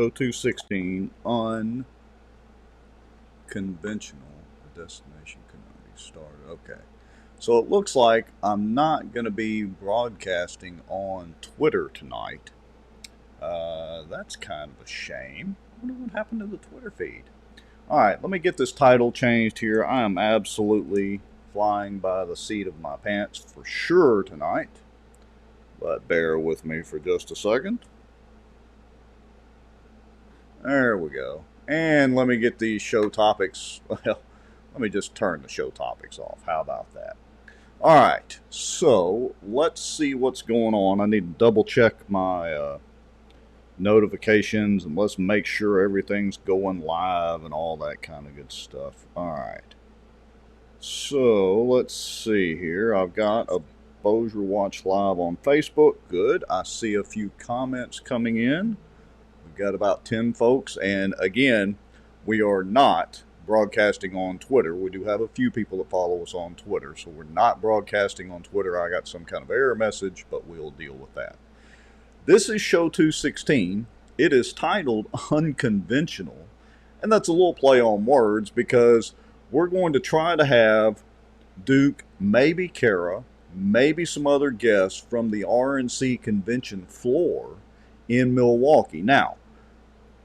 Show 216 unconventional. The destination cannot be started. Okay. So it looks like I'm not going to be broadcasting on Twitter tonight. That's kind of a shame. I wonder what happened to the Twitter feed. Alright, let me get this title changed here. I am absolutely flying by the seat of my pants for sure tonight. But bear with me for just a second. There we go. And let me get these show topics. Well, let me just turn the show topics off. How about that? All right. So let's see what's going on. I need to double check my notifications and let's make sure everything's going live and all that kind of good stuff. All right. So let's see here. I've got a Bossier Watch Live on Facebook. Good. I see a few comments coming in. Got about 10 folks, and again, we are not broadcasting on Twitter. We do have a few people that follow us on Twitter, so we're not broadcasting on Twitter. I got some kind of error message, but we'll deal with that. This is show 216. It is titled Unconventional, and that's a little play on words because we're going to try to have Duke, maybe Kara, maybe some other guests from the RNC convention floor in Milwaukee. Now,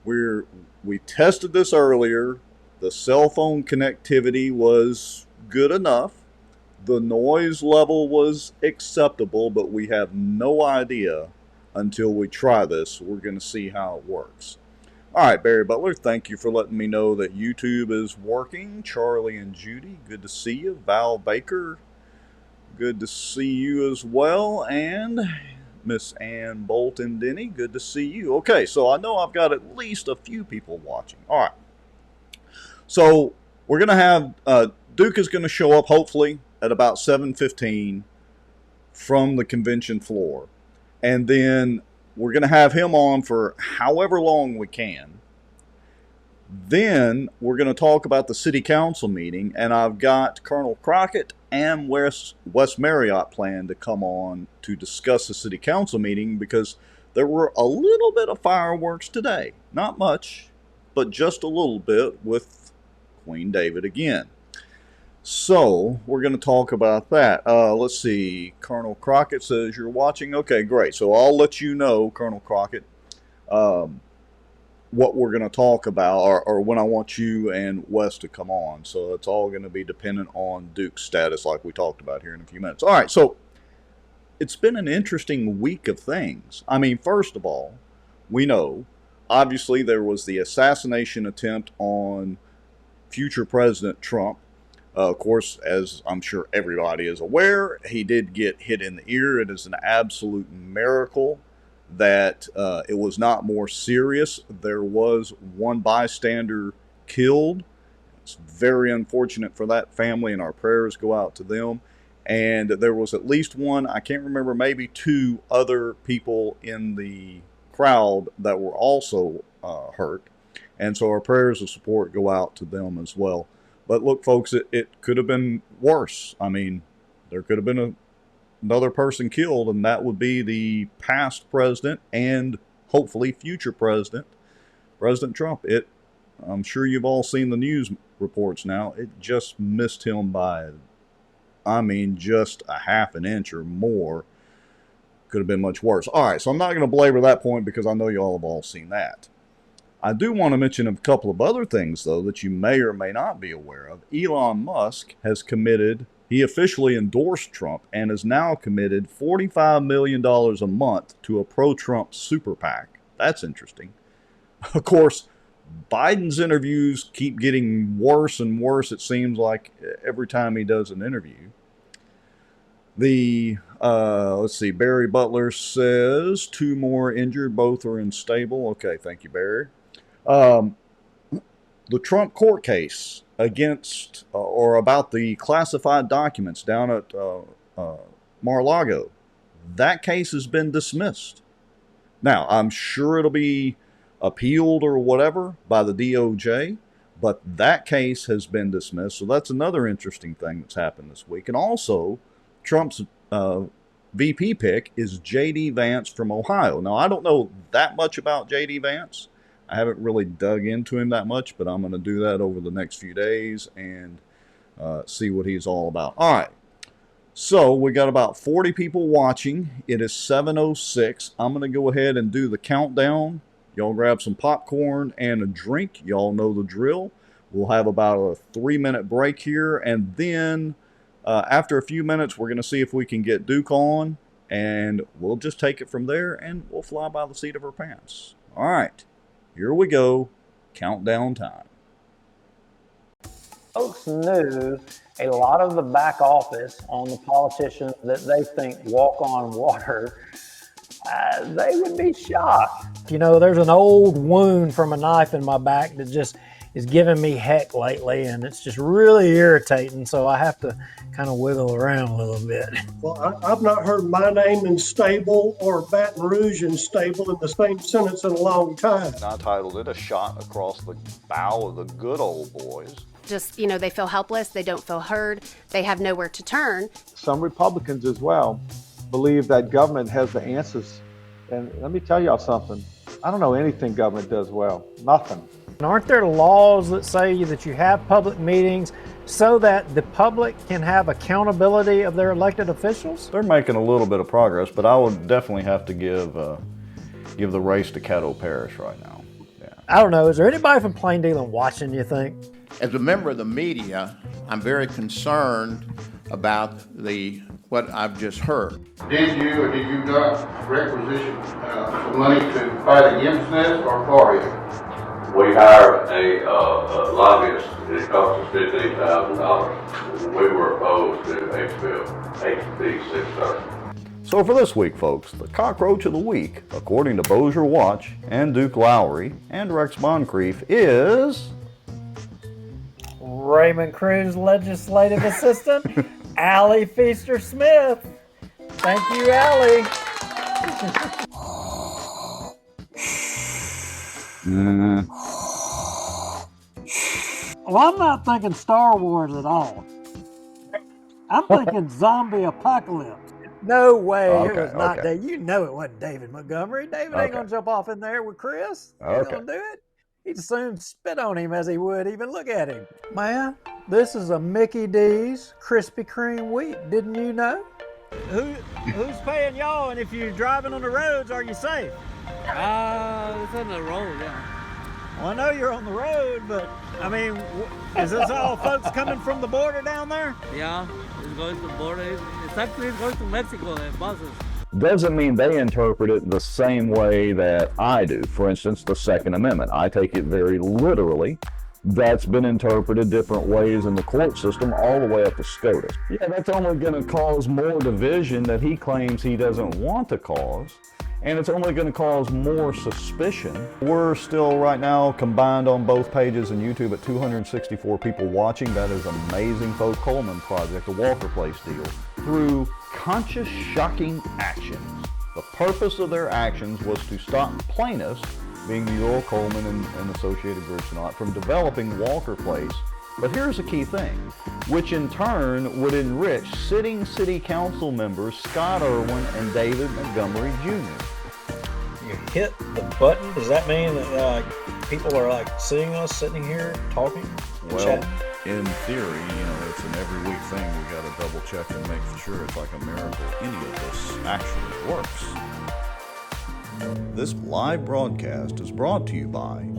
we tested this earlier. The cell phone connectivity was good enough. The noise level was acceptable, but we have no idea until we try this. We're going to see how it works. All right, Barry Butler, thank you for letting me know that YouTube is working. Charlie and Judy, good to see you. Val Baker, good to see you as well. And Miss Ann Bolton Denny, good to see you. Okay, so I know I've got at least a few people watching. All right. So we're going to have, Duke is going to show up hopefully at about 7:15 from the convention floor. And then we're going to have him on for however long we can. Then we're going to talk about the city council meeting, and I've got Colonel Crockett and Wes Marriott planned to come on to discuss the city council meeting because there were a little bit of fireworks today. Not much, but just a little bit with Queen David again. So we're going to talk about that. Let's see. Colonel Crockett says you're watching. Okay, great. So I'll let you know, Colonel Crockett, what we're going to talk about or when I want you and Wes to come on. So it's all going to be dependent on Duke's status like we talked about here in a few minutes. All right, so it's been an interesting week of things. I mean, first of all, we know, obviously, there was the assassination attempt on future President Trump. Of course, as I'm sure everybody is aware, he did get hit in the ear. It is an absolute miracle that it was not more serious. There was one bystander killed. It's very unfortunate for that family, and our prayers go out to them. And there was at least one, I can't remember, maybe two other people in the crowd that were also hurt. And so our prayers of support go out to them as well. But look, folks, it could have been worse. I mean, there could have been another person killed, and that would be the past president and hopefully future president, President Trump. I'm sure you've all seen the news reports now. It just missed him by, I mean, just a half an inch or more. Could have been much worse. All right, so I'm not going to belabor that point because I know you all have all seen that. I do want to mention a couple of other things, though, that you may or may not be aware of. Elon Musk has committed, he officially endorsed Trump and has now committed $45 million a month to a pro-Trump super PAC. That's interesting. Of course, Biden's interviews keep getting worse and worse, it seems like, every time he does an interview. Let's see, Barry Butler says 2 more injured, both are unstable. Okay, thank you, Barry. The Trump court case against or about the classified documents down at Mar-a-Lago, that case has been dismissed. Now, I'm sure it'll be appealed or whatever by the DOJ, but that case has been dismissed. So that's another interesting thing that's happened this week. And also, Trump's VP pick is J.D. Vance from Ohio. Now, I don't know that much about J.D. Vance. I haven't really dug into him that much, but I'm going to do that over the next few days and see what he's all about. All right. So we got about 40 people watching. It is 7:06. I'm going to go ahead and do the countdown. Y'all grab some popcorn and a drink. Y'all know the drill. We'll have about a 3-minute break here, and then after a few minutes, we're going to see if we can get Duke on, and we'll just take it from there, and we'll fly by the seat of our pants. All right, here we go. Countdown time. Folks knew a lot of the back office on the politicians that they think walk on water. They would be shocked. You know, there's an old wound from a knife in my back that just is giving me heck lately, and it's just really irritating, so I have to kind of wiggle around a little bit. Well, I've not heard my name in stable or Baton Rouge in stable in the same sentence in a long time. I titled it A Shot Across the Bow of the Good Old Boys. Just, you know, they feel helpless, they don't feel heard, they have nowhere to turn. Some Republicans as well believe that government has the answers. And let me tell y'all something. I don't know anything government does well. Nothing. And aren't there laws that say that you have public meetings so that the public can have accountability of their elected officials? They're making a little bit of progress, but I would definitely have to give the race to Caddo Parish right now. Yeah. I don't know. Is there anybody from Plain Dealing watching, you think? As a member of the media, I'm very concerned about what I've just heard. Did you or did you not requisition some money to fight against this or for it? We hired a lobbyist. It cost us $15,000. We were opposed to HB 630. So for this week, folks, the cockroach of the week, according to Bossier Watch and Duke Lowry and Rex Moncrief, is Raymond Cruz Legislative Assistant, Allie Feaster Smith. Thank you, Allie. Well, I'm not thinking Star Wars at all. I'm thinking zombie apocalypse. No way, it was not David. You know it wasn't David Montgomery. David ain't going to jump off in there with Chris. He's going to do it. He'd as soon spit on him as he would even look at him. Man, this is a Mickey D's Krispy Kreme wheat. Didn't you know? Who's paying y'all? And if you're driving on the roads, are you safe? It's on the road, yeah. Well, I know you're on the road, but I mean, is this all folks coming from the border down there? Yeah, it's going to the border. It's actually going to Mexico, the buses. Doesn't mean they interpret it the same way that I do. For instance, the Second Amendment. I take it very literally. That's been interpreted different ways in the court system all the way up to SCOTUS. Yeah, that's only going to cause more division that he claims he doesn't want to cause. And it's only going to cause more suspicion. We're still right now combined on both pages and YouTube at 264 people watching. That is amazing. Folk Coleman Project, the Walker Place deal, through conscious, shocking actions. The purpose of their actions was to stop plaintiffs, being the Earl Coleman and associated groups and all that, from developing Walker Place. But here's the key thing, which in turn would enrich sitting city council members Scott Irwin and David Montgomery Jr. You hit the button, does that mean that people are like seeing us sitting here talking? Well, chatting? in theory, it's an every week thing. We got to double check and make sure it's like a miracle any of this actually works. This live broadcast is brought to you by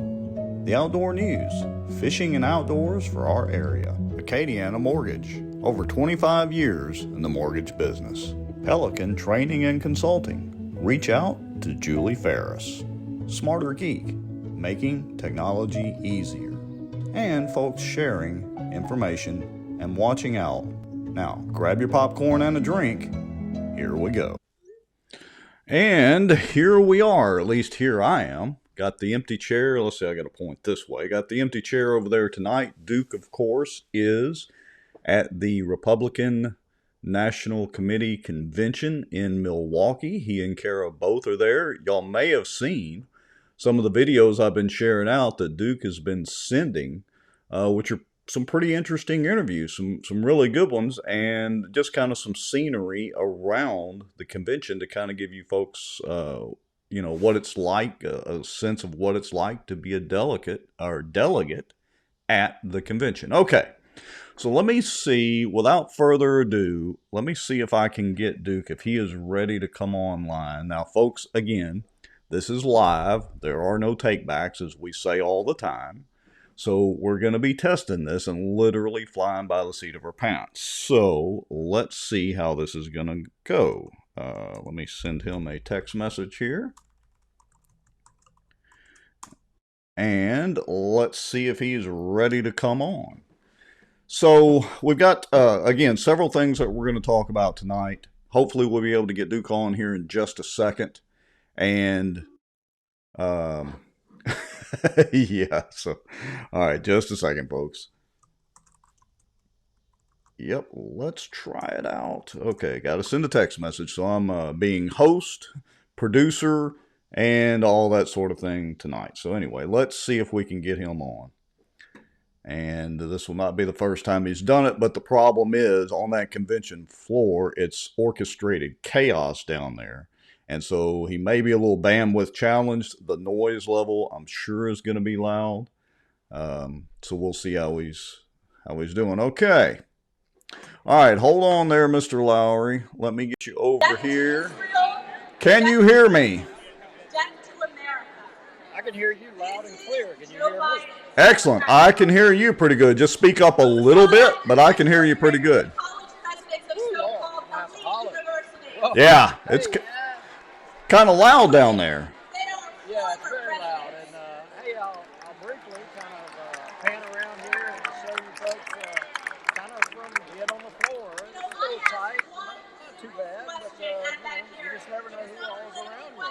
the Outdoor News, fishing and outdoors for our area. Acadiana Mortgage, over 25 years in the mortgage business. Pelican Training and Consulting. Reach out to Julie Ferris. Smarter Geek, making technology easier. And folks sharing information and watching out. Now, grab your popcorn and a drink. Here we go. And here we are, at least here I am. Got the empty chair. Let's see, I got to point this way. Got the empty chair over there tonight. Duke, of course, is at the Republican National Committee Convention in Milwaukee. He and Kara both are there. Y'all may have seen some of the videos I've been sharing out that Duke has been sending, which are some pretty interesting interviews, some really good ones, and just kind of some scenery around the convention to kind of give you folks what it's like, a sense of what it's like to be a delegate at the convention. Okay, so let me see, without further ado, let me see if I can get Duke, if he is ready to come online. Now, folks, again, this is live. There are no takebacks, as we say all the time. So we're going to be testing this and literally flying by the seat of our pants. So let's see how this is going to go. Let me send him a text message here. And let's see if he's ready to come on. So we've got, again, several things that we're going to talk about tonight. Hopefully we'll be able to get Duke on here in just a second. And, yeah, so, all right, just a second, folks. Yep, let's try it out. Okay, got to send a text message. So I'm being host, producer, and all that sort of thing tonight. So anyway, let's see if we can get him on. And this will not be the first time he's done it, but the problem is on that convention floor, it's orchestrated chaos down there. And so he may be a little bandwidth challenged. The noise level, I'm sure, is going to be loud. So we'll see how he's doing. Okay. All right, hold on there, Mr. Lowry. Let me get you over here. Can you hear me? I can hear you loud and clear. Can you hear me? Excellent. I can hear you pretty good. Just speak up a little bit, but I can hear you pretty good. Yeah, it's kind of loud down there. Yeah, it's very loud. And hey, I'll briefly kind of pan around here and show you folks kind of from being on the floor. It's a little tight, not too bad, but you just never know who all is around you.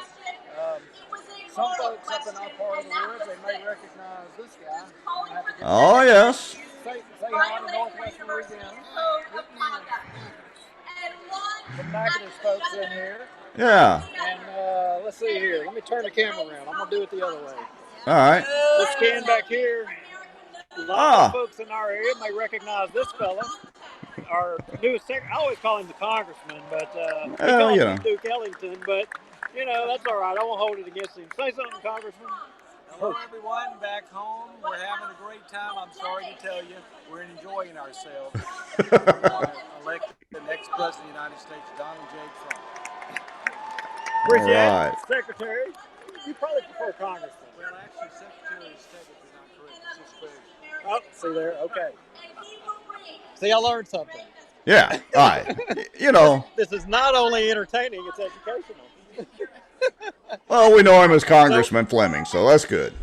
Some folks up in our part of the woods, they may recognize this guy. Oh, yes. Say hi to Northwest Louisiana. Some Bacchus folks in here. Yeah. And let's see here. Let me turn the camera around. I'm going to do it the other way. All right. Let's scan back here. A lot of folks in our area may recognize this fella. Our newest secretary. I always call him the congressman, but we call him Duke Ellington. But, that's all right. I won't hold it against him. Say something, Congressman. Hello, everyone. Back home. We're having a great time. I'm sorry to tell you, we're enjoying ourselves. Elected the next president of the United States, Donald J. Trump. Appreciate it, Secretary. You probably prefer Congressman. Well, actually, Secretary of State is not correct. It's just Treasury. Oh, see there. Okay. See, I learned something. Yeah. All right. This is not only entertaining; it's educational. Well, we know him as Congressman Fleming, so that's good.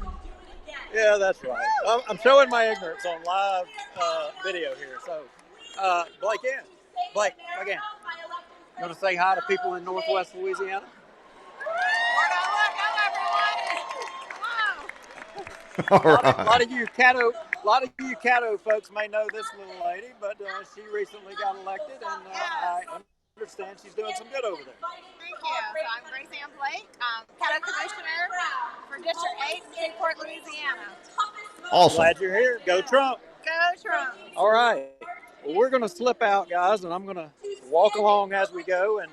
Yeah, that's right. I'm showing my ignorance on live video here. So, Blake, again, you want to say hi to people in Northwest Louisiana? All right. A lot of you Caddo folks may know this little lady, but she recently got elected, and I understand she's doing some good over there. Thank you. So I'm Grace Ann Blake, Caddo Commissioner for District 8 in Newport, Louisiana. Awesome. Glad you're here. Go Trump. Go Trump. All right. Well, we're going to slip out, guys, and I'm going to walk along as we go, and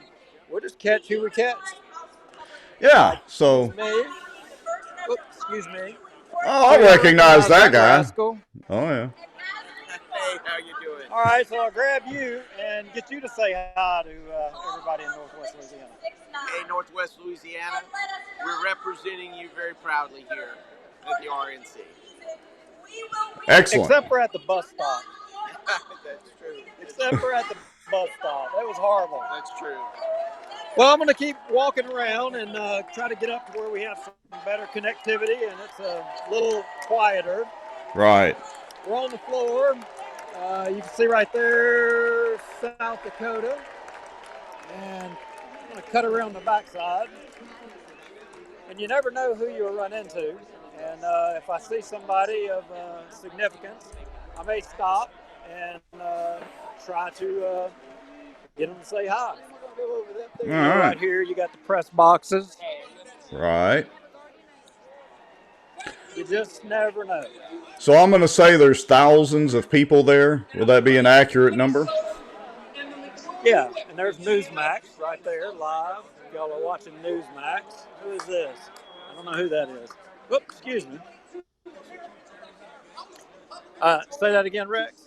we'll just catch who we catch. Yeah, so. Oops, excuse me. Oh, I recognize that guy. Rascal. Oh, yeah. Hey, how you doing? All right, so I'll grab you and get you to say hi to everybody in Northwest Louisiana. Hey, Northwest Louisiana. We're representing you very proudly here at the RNC. Excellent. Except for at the bus stop. That's true. Except for at the bus stop. That was horrible. That's true. Well, I'm going to keep walking around and try to get up to where we have some better connectivity and it's a little quieter. Right. We're on the floor. You can see right there, South Dakota. And I'm going to cut around the backside. And you never know who you'll run into. And if I see somebody of significance, I may stop and try to get them to say hi. All right. Right here, you got the press boxes. Right. You just never know. So I'm going to say there's thousands of people there. Will that be an accurate number? Yeah, and there's Newsmax right there, live. We've y'all are watching Newsmax. Who is this? I don't know who that is. Whoop, excuse me. Say that again, Rex.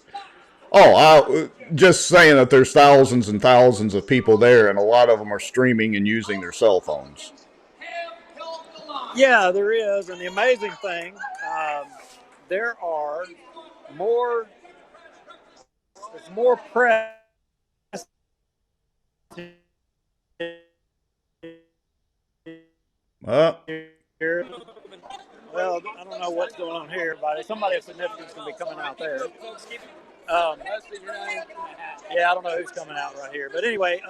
Oh, just saying that there's thousands and thousands of people there, and a lot of them are streaming and using their cell phones. Yeah, there is, and the amazing thing, there are more. There's more press. Here. Well, I don't know what's going on here, but somebody of significance is going to be coming out there. Yeah, I don't know who's coming out right here, but anyway,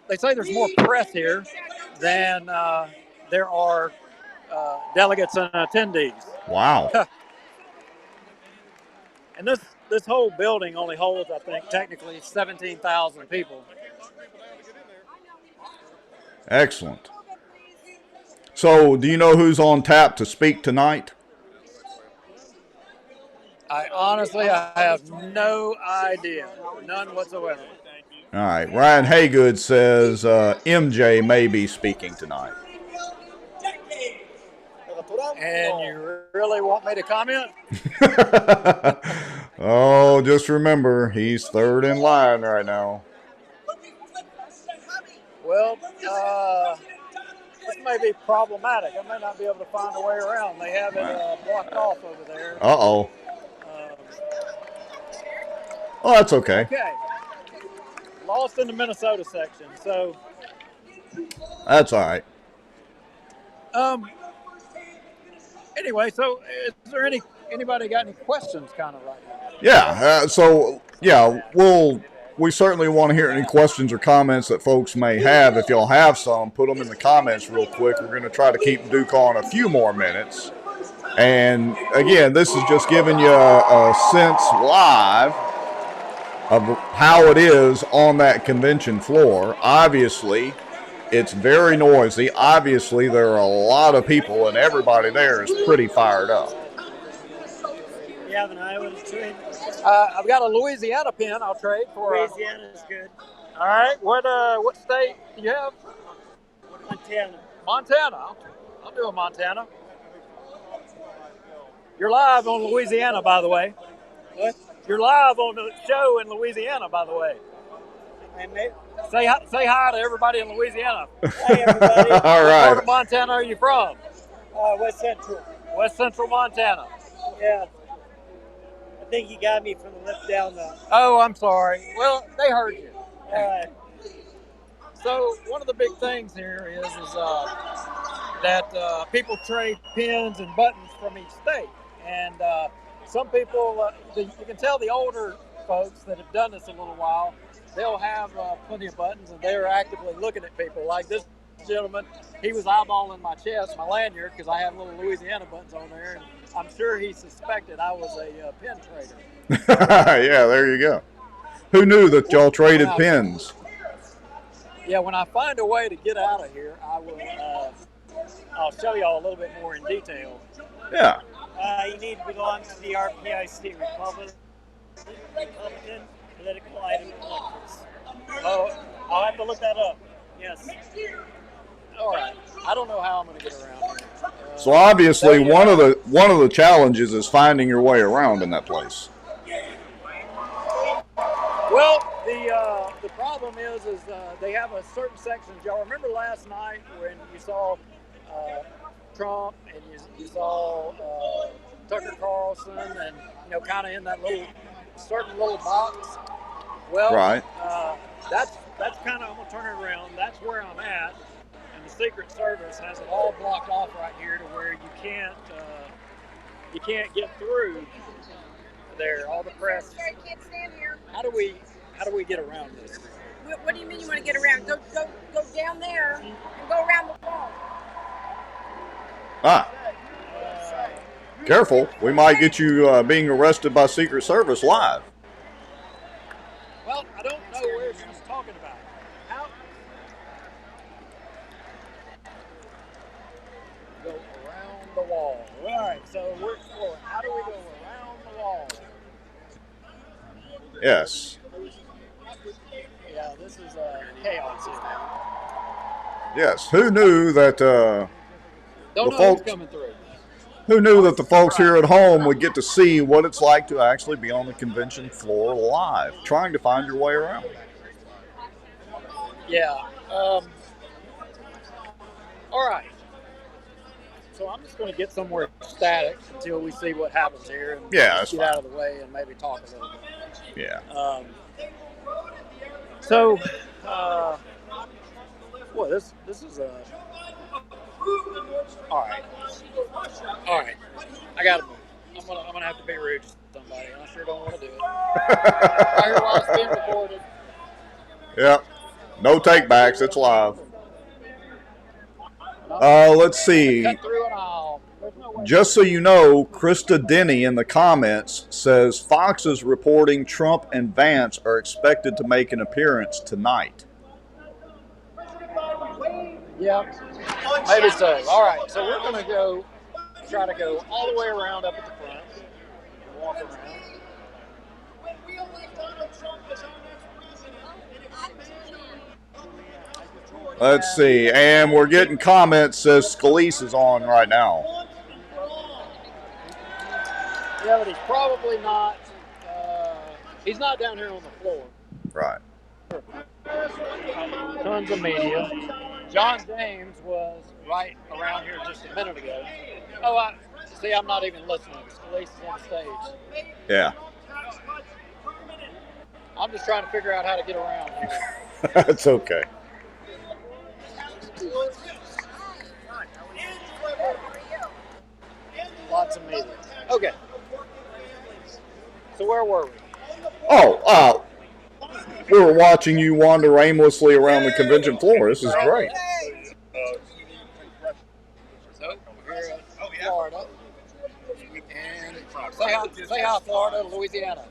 they say there's more press here than there are delegates and attendees. Wow. And this whole building only holds, I think, technically 17,000 people. Excellent. So, do you know who's on tap to speak tonight? I honestly have no idea. None whatsoever. All right. Ryan Haygood says MJ may be speaking tonight. And you really want me to comment? Oh, just remember, he's third in line right now. Well, this may be problematic. I may not be able to find a way around. They have it blocked off over there. Uh-oh. Oh, that's okay. Okay. Lost in the Minnesota section, so. That's all right. Anyway, so is there anybody got any questions kind of right now? Yeah. We certainly want to hear any questions or comments that folks may have. If y'all have some, put them in the comments real quick. We're going to try to keep Duke on a few more minutes. And again, this is just giving you a sense live of how it is on that convention floor. Obviously, it's very noisy. Obviously, there are a lot of people, and everybody there is pretty fired up. You have an Iowa to trade? I've got a Louisiana pin I'll trade for. Louisiana's good. All right. What state do you have? Montana. Montana. I'll do a Montana. You're live on Louisiana, by the way. What? You're live on the show in Louisiana, by the way. Say hi to everybody in Louisiana. Hi, everybody. All right. What part of Montana are you from? West Central. West Central Montana. Yeah. I think you got me from the lip down the. Oh, I'm sorry. Well, they heard you. All right. So one of the big things here is that people trade pins and buttons from each state, and some people, you can tell the older folks that have done this a little while, they'll have plenty of buttons, and they're actively looking at people. Like this gentleman, he was eyeballing my chest, my lanyard, because I have little Louisiana buttons on there, and I'm sure he suspected I was a pin trader. Yeah, there you go. Who knew that y'all traded pins? Yeah, when I find a way to get out of here, I will. I'll show y'all a little bit more in detail. Yeah. You need to belong to the RPIC, Republican Political Item Collectors. Oh, I'll have to look that up. Yes. All right. I don't know how I'm going to get around here. So obviously, one of the challenges is finding your way around in that place. Well, the problem is they have a certain section. Y'all remember last night when you saw Trump and you saw Tucker Carlson and kind of in that certain little box? Well, right. That's kind of, I'm gonna turn it around. That's where I'm at, and the Secret Service has it all blocked off right here to where you can't get through there. All the press. Sorry, can't stand here. How do we get around this? What do you mean you want to get around? Go down there and go around the wall. Ah. Careful. We might get you being arrested by Secret Service live. Well, I don't know where she's talking about. How? Go around the wall. All right, so we're exploring. How do we go around the wall? Yes. Yeah, this is chaos here now. Yes. Who knew that Don't the know folks who's coming through. Who knew that the folks here at home would get to see what it's like to actually be on the convention floor live, trying to find your way around? Yeah. All right. So I'm just going to get somewhere static until we see what happens here, and Yeah, just that's get fine. out of the way and maybe talk a little bit. Yeah. Boy, this is a. All right. I got to move. I'm gonna have to be rude to somebody, and I sure don't want to do it. I hear while it's being recorded. Yep. No takebacks. It's live. Let's see. Cut through an aisle. There's no way. Just so you know, Krista Denny in the comments says Fox is reporting Trump and Vance are expected to make an appearance tonight. Yeah, maybe so. All right, so we're going to try to go all the way around up at the front and walk around. Let's see, and we're getting comments says Scalise is on right now. Yeah, but he's probably not. He's not down here on the floor. Right. Tons of media. John James was right around here just a minute ago. Oh, I'm not even listening. Scalise is on the stage. Yeah. I'm just trying to figure out how to get around. That's okay. Lots of media. Okay. So where were we? We were watching you wander aimlessly around the convention floor. This is great. So we're here at Florida. And say hi, Florida, Louisiana.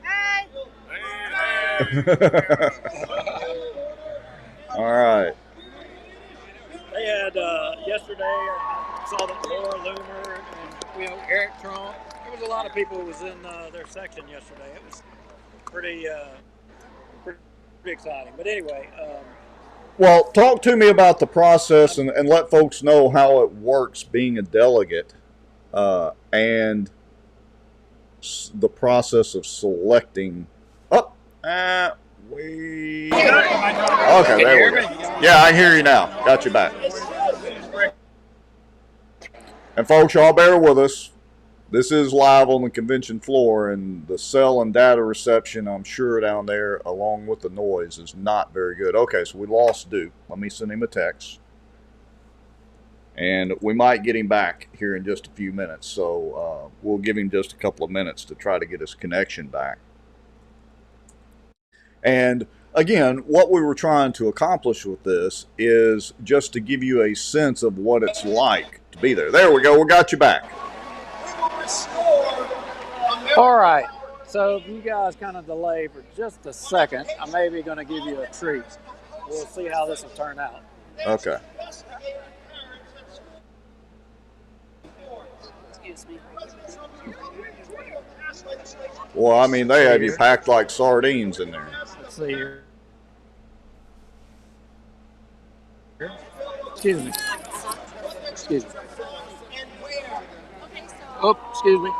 All right. They had yesterday, I saw that Laura Loomer and Eric Trump. There was a lot of people who was in their section yesterday. It was pretty exciting. But anyway. Well, talk to me about the process and let folks know how it works being a delegate and the process of selecting. Okay, there we go. Yeah, I hear you now. Got you back. And folks, y'all bear with us. This is live on the convention floor, and the cell and data reception, I'm sure, down there, along with the noise, is not very good. Okay, so we lost Duke. Let me send him a text. And we might get him back here in just a few minutes, so we'll give him just a couple of minutes to try to get his connection back. And again, what we were trying to accomplish with this is just to give you a sense of what it's like to be there. There we go. We got you back. All right. So if you guys kind of delay for just a second, I'm maybe going to give you a treat. We'll see how this will turn out. Okay. Excuse me. Well, I mean, they have you packed like sardines in there. Let's see here. Excuse me. Excuse me. Oh, excuse me.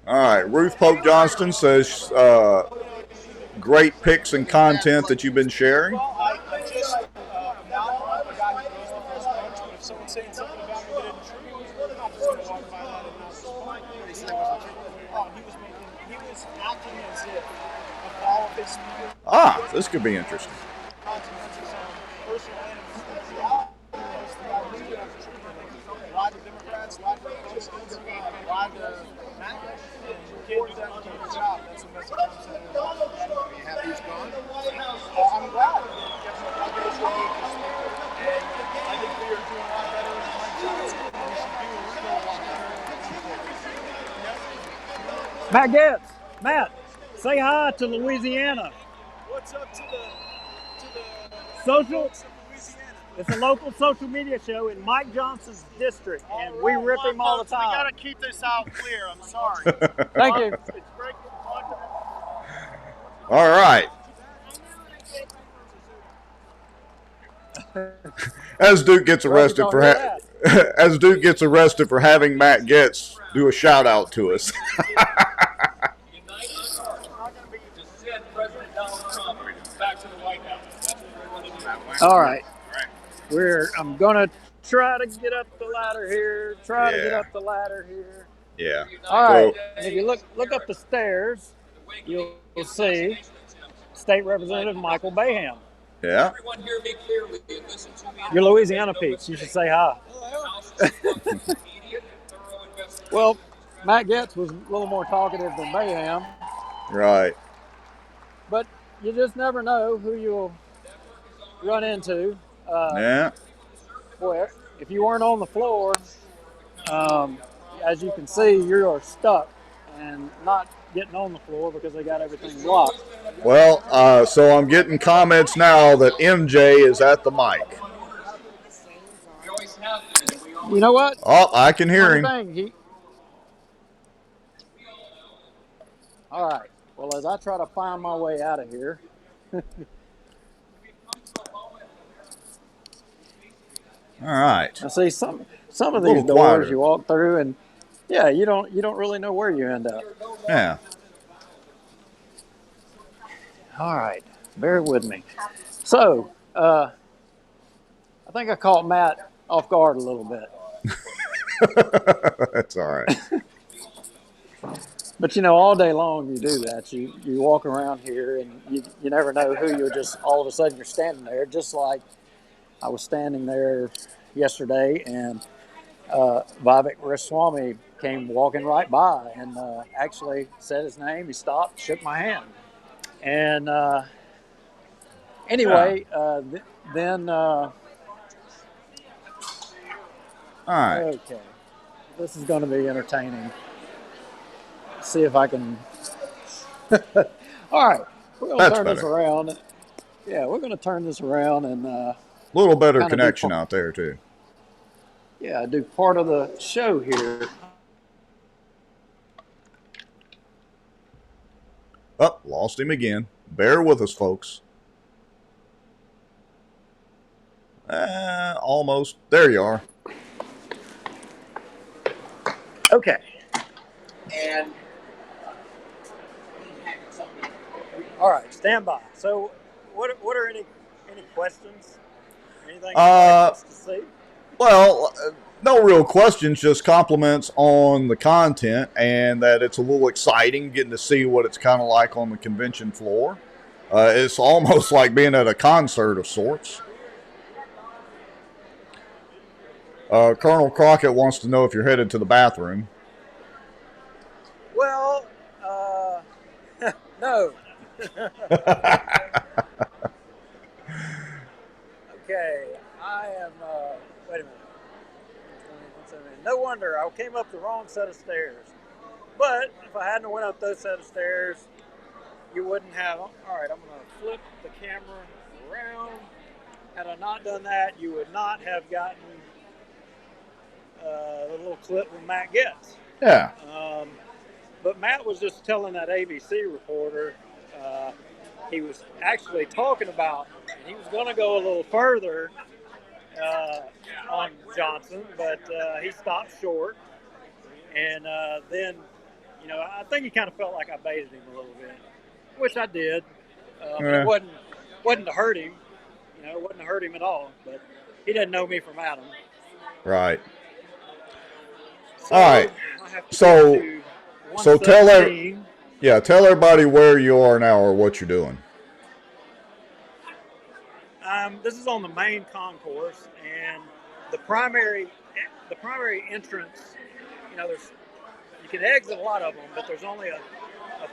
All right, Ruth Pope Johnston says, great pics and content that you've been sharing. This could be interesting. Matt Getz, Matt, say hi to Louisiana. What's up to the social? It's a local social media show in Mike Johnson's district, and we rip him all the time. We got to keep this out clear. I'm sorry. Thank you. It's great talking to you. All right. As Duke gets arrested for having Matt Getz do a shout out to us. All right. I'm gonna try to get up the ladder here. Yeah. All right. And if you look up the stairs, you'll see State Representative Michael Baham. Yeah. Your Louisiana peeps. You should say hi. Well, Matt Getz was a little more talkative than Baham. Right. But you just never know who you'll run into. Yeah. Boy, if you weren't on the floor, as you can see, you are stuck and not getting on the floor because they got everything blocked. Well, so I'm getting comments now that MJ is at the mic. You know what? Oh, I can hear him. All right. Well, as I try to find my way out of here. All right. I see some of these doors you walk through, and yeah, you don't really know where you end up. Yeah. All right, bear with me. So, I think I caught Matt off guard a little bit. That's all right. But all day long you do that. You walk around here, and you never know who you'll just all of a sudden you're standing there, just like I was standing there yesterday, and Vivek Ramaswamy came walking right by and actually said his name. He stopped, shook my hand. And anyway, then... all right. Okay. This is going to be entertaining. Let's see if I can... All right. We're going to turn this around. Yeah, we're going to turn this around and... a little better connection out there, too. Yeah, do part of the show here. Oh, lost him again. Bear with us, folks. Almost. There you are. Okay. And all right, stand by. So, what are any questions? Anything you'd like us to see? Well, no real questions, just compliments on the content and that it's a little exciting getting to see what it's kind of like on the convention floor. It's almost like being at a concert of sorts. Colonel Crockett wants to know if you're headed to the bathroom. Well, no. Okay, I am, wait a minute. No wonder, I came up the wrong set of stairs. But if I hadn't went up those set of stairs, you wouldn't have, all right, I'm going to flip the camera around. Had I not done that, you would not have gotten the little clip with Matt Getz. Yeah. But Matt was just telling that ABC reporter, he was actually talking about, he was going to go a little further on Johnson, but he stopped short. And then, I think he kind of felt like I baited him a little bit, which I did. It wasn't to hurt him. It wasn't to hurt him at all, but he didn't know me from Adam. Right. So all right. So tell everybody where you are now or what you're doing. This is on the main concourse, and the primary entrance. You can exit a lot of them, but there's only a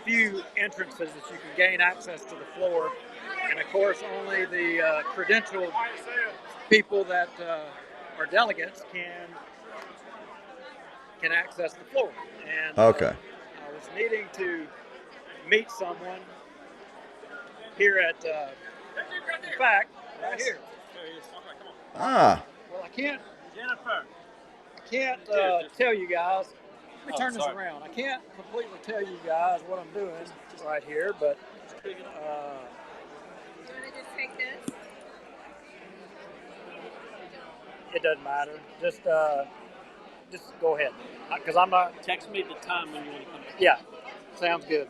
few entrances that you can gain access to the floor, and of course, only the credentialed people that are delegates can access the floor. And okay. I was needing to meet someone here at, in fact, right here. Ah. Well, I can't. Jennifer. I can't tell you guys. Let me turn this around. I can't completely tell you guys what I'm doing right here, but. Do you want to just take this? It doesn't matter. Just go ahead. Because I'm not. Text me the time when you want to come. Yeah. Sounds good.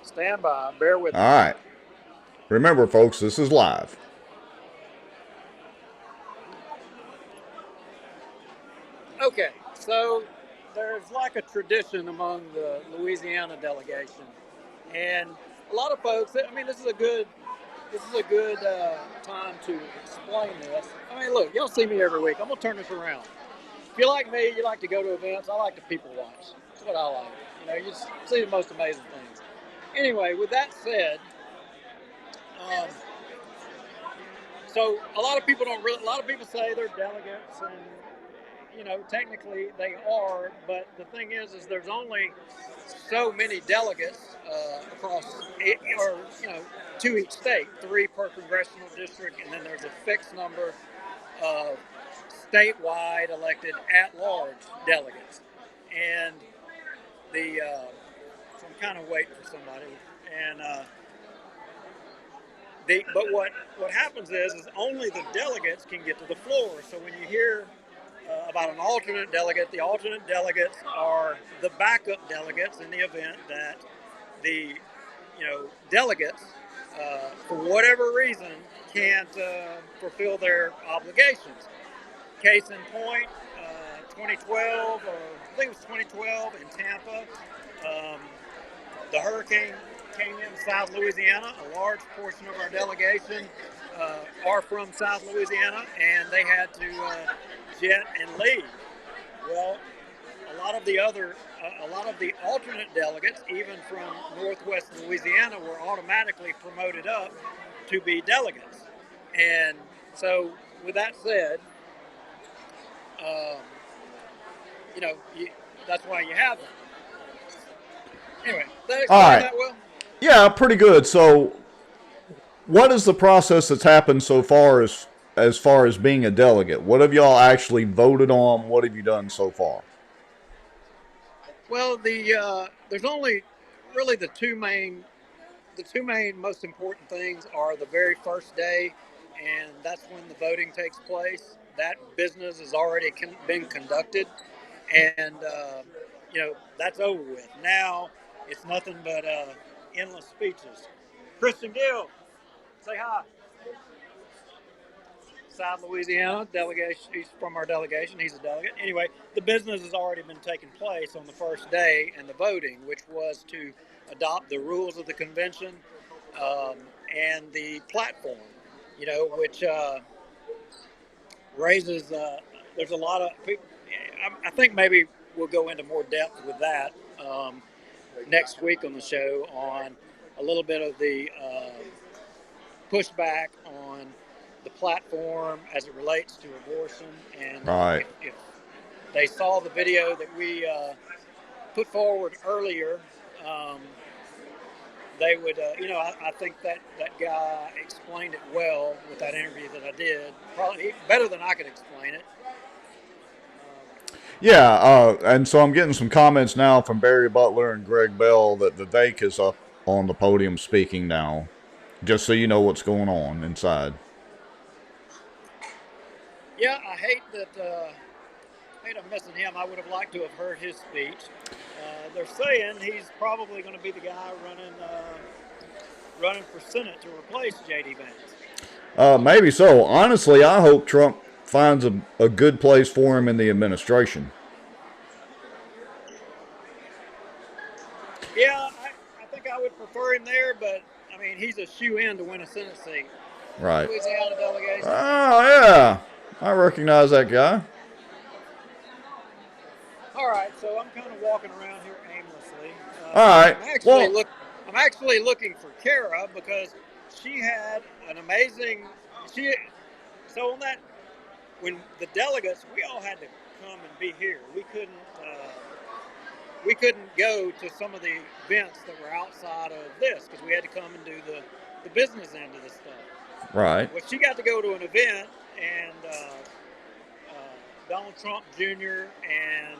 Stand by. Bear with me. All right. Remember, folks, this is live. Okay, so there's like a tradition among the Louisiana delegation, and a lot of folks. I mean, this is a good time to explain this. I mean, look, y'all see me every week. I'm gonna turn this around. If you're like me, you like to go to events. I like to people watch. That's what I like. You know, you just see the most amazing things. Anyway, with that said, so a lot of people say they're delegates, and you know, technically they are, but the thing is there's only so many delegates across, or you know, to each state, 3 per congressional district, and then there's a fixed number of statewide elected at-large delegates. And so I'm kind of waiting for somebody, and but what happens is only the delegates can get to the floor. So when you hear about an alternate delegate, the alternate delegates are the backup delegates in the event that the delegates, for whatever reason, can't fulfill their obligations. Case in point, 2012, or I think it was 2012 in Tampa, the hurricane came in South Louisiana. A large portion of our delegation are from South Louisiana, and they had to jet and leave. Well, a lot of the alternate delegates, even from Northwest Louisiana, were automatically promoted up to be delegates. And so, with that said, that's why you have them. Anyway, that explain that well? Yeah, pretty good. So, what is the process that's happened so far as far as being a delegate? What have y'all actually voted on? What have you done so far? Well, there's only really the two main most important things are the very first day, and that's when the voting takes place. That business has already been conducted, and that's over with. Now it's nothing but endless speeches. Christian Gill, say hi. South Louisiana delegation. He's from our delegation. He's a delegate. Anyway, the business has already been taking place on the first day, and the voting, which was to adopt the rules of the convention and the platform. Which raises. There's a lot of. I think maybe we'll go into more depth with that next week on the show on a little bit of the pushback on the platform as it relates to abortion. And if they saw the video that we put forward earlier, they would, I think that guy explained it well with that interview that I did, probably better than I could explain it. Yeah, and so I'm getting some comments now from Barry Butler and Greg Bell that Vivek is up on the podium speaking now, just so you know what's going on inside. Yeah, I hate I'm missing him. I would have liked to have heard his speech. They're saying he's probably going to be the guy running for Senate to replace J.D. Vance. Maybe so. Honestly, I hope Trump finds a good place for him in the administration. Yeah, I think I would prefer him there, but, I mean, he's a shoe-in to win a Senate seat. Right. Louisiana delegation. Oh, yeah. I recognize that guy. All right, so I'm kind of walking around here aimlessly. All right. I'm actually looking for Kara because she had an amazing. So on that, when the delegates, we all had to come and be here. We couldn't go to some of the events that were outside of this because we had to come and do the business end of this stuff. Right. Well, she got to go to an event, and Donald Trump Jr. and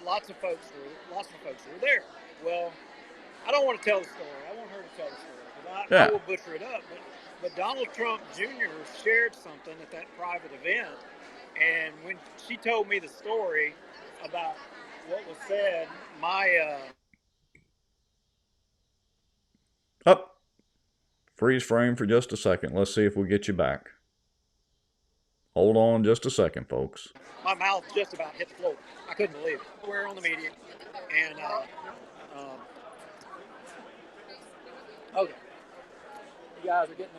lots of folks were there. Well, I don't want to tell the story. I want her to tell the story because I will butcher it up. But Donald Trump Jr. shared something at that private event, and when she told me the story about what was said, my Up. Freeze frame for just a second. Let's see if we get you back. Hold on just a second, folks. My mouth just about hit the floor. I couldn't believe it. We're on the media, and okay, you guys are getting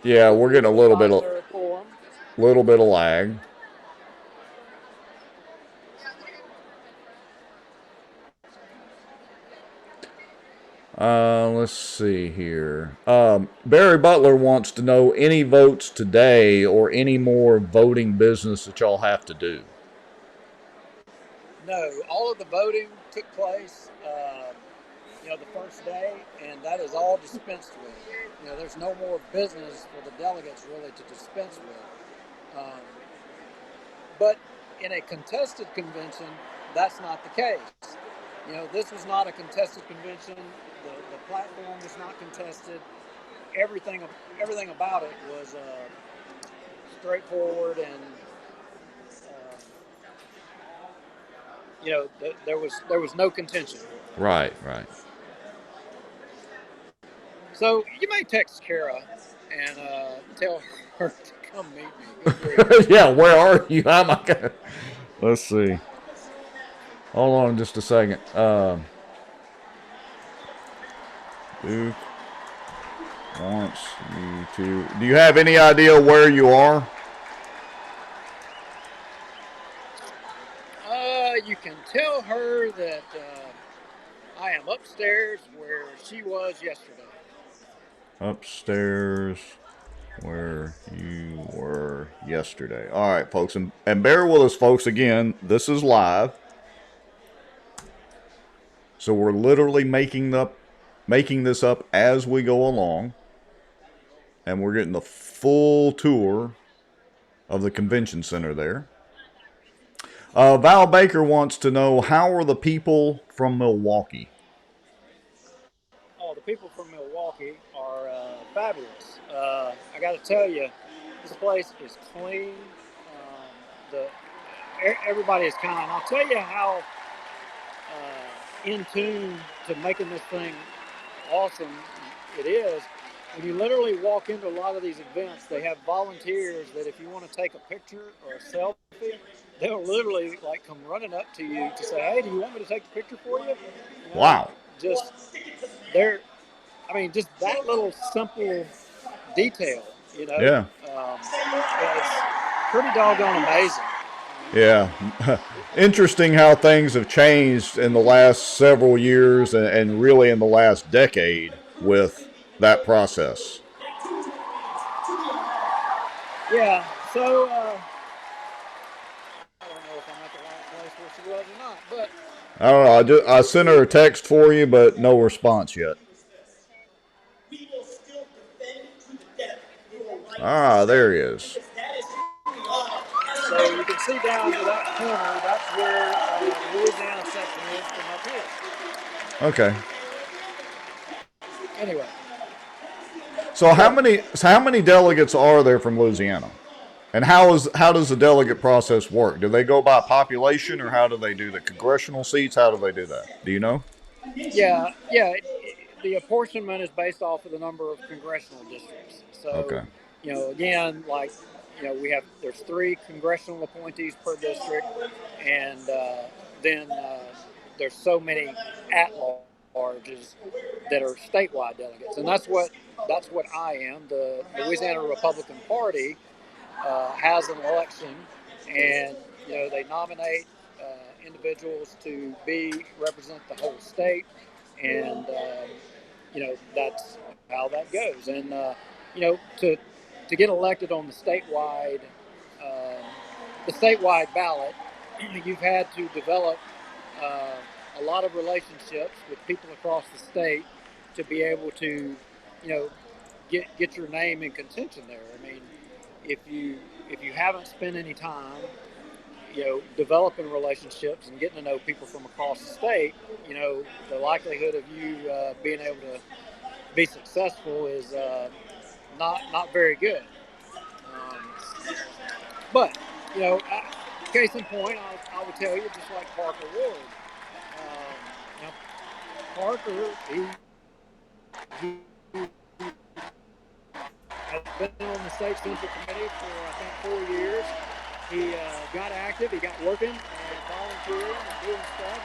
Yeah, we're getting a little bit of lag. Let's see here. Barry Butler wants to know any votes today or any more voting business that y'all have to do. No, all of the voting took place, the first day, and that is all dispensed with. There's no more business for the delegates really to dispense with. But in a contested convention, that's not the case. This was not a contested convention. The platform was not contested. Everything about it was straightforward, and there was no contention. Right. So you may text Kara and tell her to come meet me. Yeah, where are you? How am I gonna... Let's see. Hold on just a second. Duke wants you to... Do you have any idea where you are? You can tell her that I am upstairs where she was yesterday. Upstairs where you were yesterday. All right, folks. And bear with us, folks. Again, this is live. So we're literally making this up as we go along. And we're getting the full tour of the convention center there. Val Baker wants to know, how are the people from Milwaukee? Oh, the people from Milwaukee are fabulous. I got to tell you, this place is clean. Everybody is kind. I'll tell you how in tune to making this thing awesome it is. When you literally walk into a lot of these events, they have volunteers that if you want to take a picture or a selfie, they'll literally come running up to you to say, "Hey, do you want me to take a picture for you?" Wow. Just that little simple detail, Yeah. It's pretty doggone amazing. Yeah. Interesting how things have changed in the last several years and really in the last decade with that process. Yeah, so I don't know if I'm at the right place where she was or not, but I don't know. I sent her a text for you, but no response yet. Ah, there he is. So you can see down to that corner, that's where the Louisiana section is from up here. Okay. Anyway. So how many delegates are there from Louisiana? And how does the delegate process work? Do they go by population, or how do they do the congressional seats? How do they do that? Do you know? Yeah. The apportionment is based off of the number of congressional districts. So, okay. Again, there's 3 congressional appointees per district, and then there's so many at-larges that are statewide delegates, and that's what I am. The Louisiana Republican Party has an election, and they nominate individuals to represent the whole state, and that's how that goes. And to get elected on the statewide ballot, you've had to develop a lot of relationships with people across the state to be able to, get your name in contention there. I mean, if you haven't spent any time, developing relationships and getting to know people from across the state, the likelihood of you being able to be successful is not very good. But case in point, I would tell you, just like Parker Ward. Parker, he has been on the state central committee for I think 4 years. He got active, he got working and volunteering and doing stuff,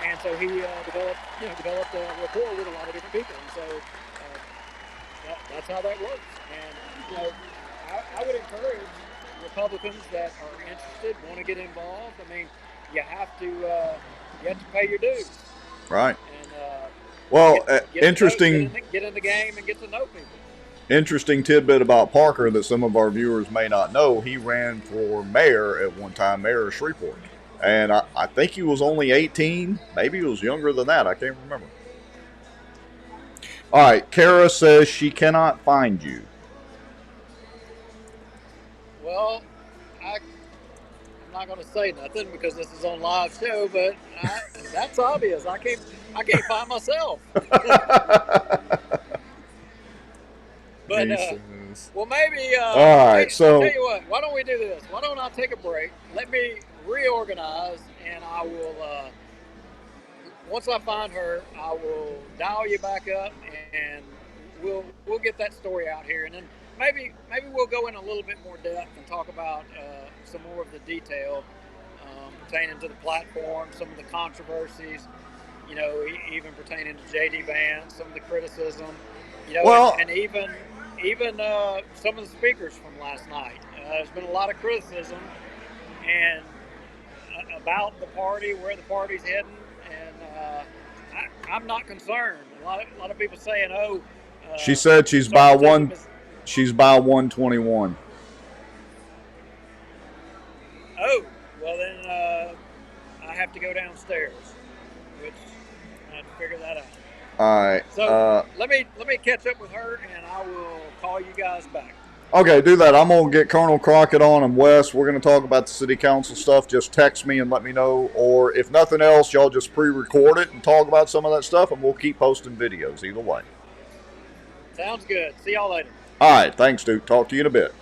and so he developed a rapport with a lot of different people, and so that's how that works. And I would encourage Republicans that are interested, want to get involved. I mean, you have to pay your dues. Right. And well, interesting. Get in the game and get to know people. Interesting tidbit about Parker that some of our viewers may not know. He ran for mayor at one time, mayor of Shreveport. And I think he was only 18. Maybe he was younger than that. I can't remember. All right. Kara says she cannot find you. Well, I'm not going to say nothing because this is on live show, but that's obvious. I can't find myself. But well, maybe. All right, so I'll tell you what. Why don't we do this? Why don't I take a break? Let me reorganize, and I will. Once I find her, I will dial you back up, and we'll get that story out here, and then maybe we'll go in a little bit more depth and talk about some more of the detail pertaining to the platform, some of the controversies, even pertaining to JD Vance, some of the criticism, and even some of the speakers from last night. There's been a lot of criticism and about the party, where the party's heading, and I'm not concerned. A lot of people saying, "Oh." She said she's by 121. Oh, well then I have to go downstairs, which I have to figure that out. All right. So let me catch up with her, and I will call you guys back. Okay, do that. I'm going to get Colonel Crockett on and Wes. We're going to talk about the city council stuff. Just text me and let me know. Or if nothing else, y'all just pre-record it and talk about some of that stuff, and we'll keep posting videos either way. Sounds good. See y'all later. All right. Thanks, Duke. Talk to you in a bit.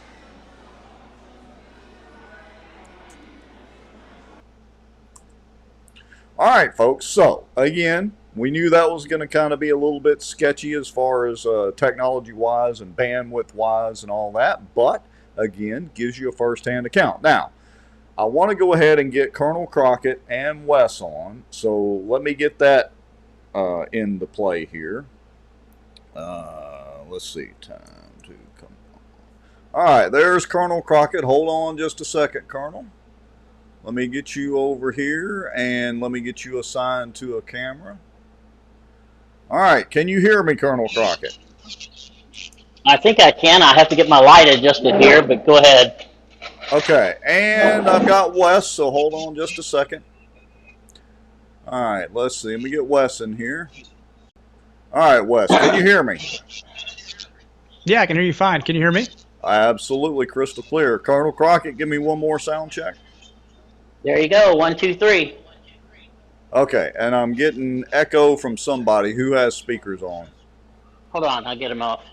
All right, folks. So, again, we knew that was going to kind of be a little bit sketchy as far as technology-wise and bandwidth-wise and all that. But, again, gives you a first-hand account. Now, I want to go ahead and get Colonel Crockett and Wes on. So, let me get that in the play here. Let's see. Time to come on. All right, there's Colonel Crockett. Hold on just a second, Colonel. Let me get you over here, and let me get you assigned to a camera. All right, can you hear me, Colonel Crockett? I think I can. I have to get my light adjusted here, but go ahead. Okay, and I've got Wes, so hold on just a second. All right, let's see. Let me get Wes in here. All right, Wes, can you hear me? Yeah, I can hear you fine. Can you hear me? Absolutely, crystal clear. Colonel Crockett, give me one more sound check. There you go. 1, 2, 3. Okay, and I'm getting echo from somebody. Who has speakers on? Hold on, I'll get them off.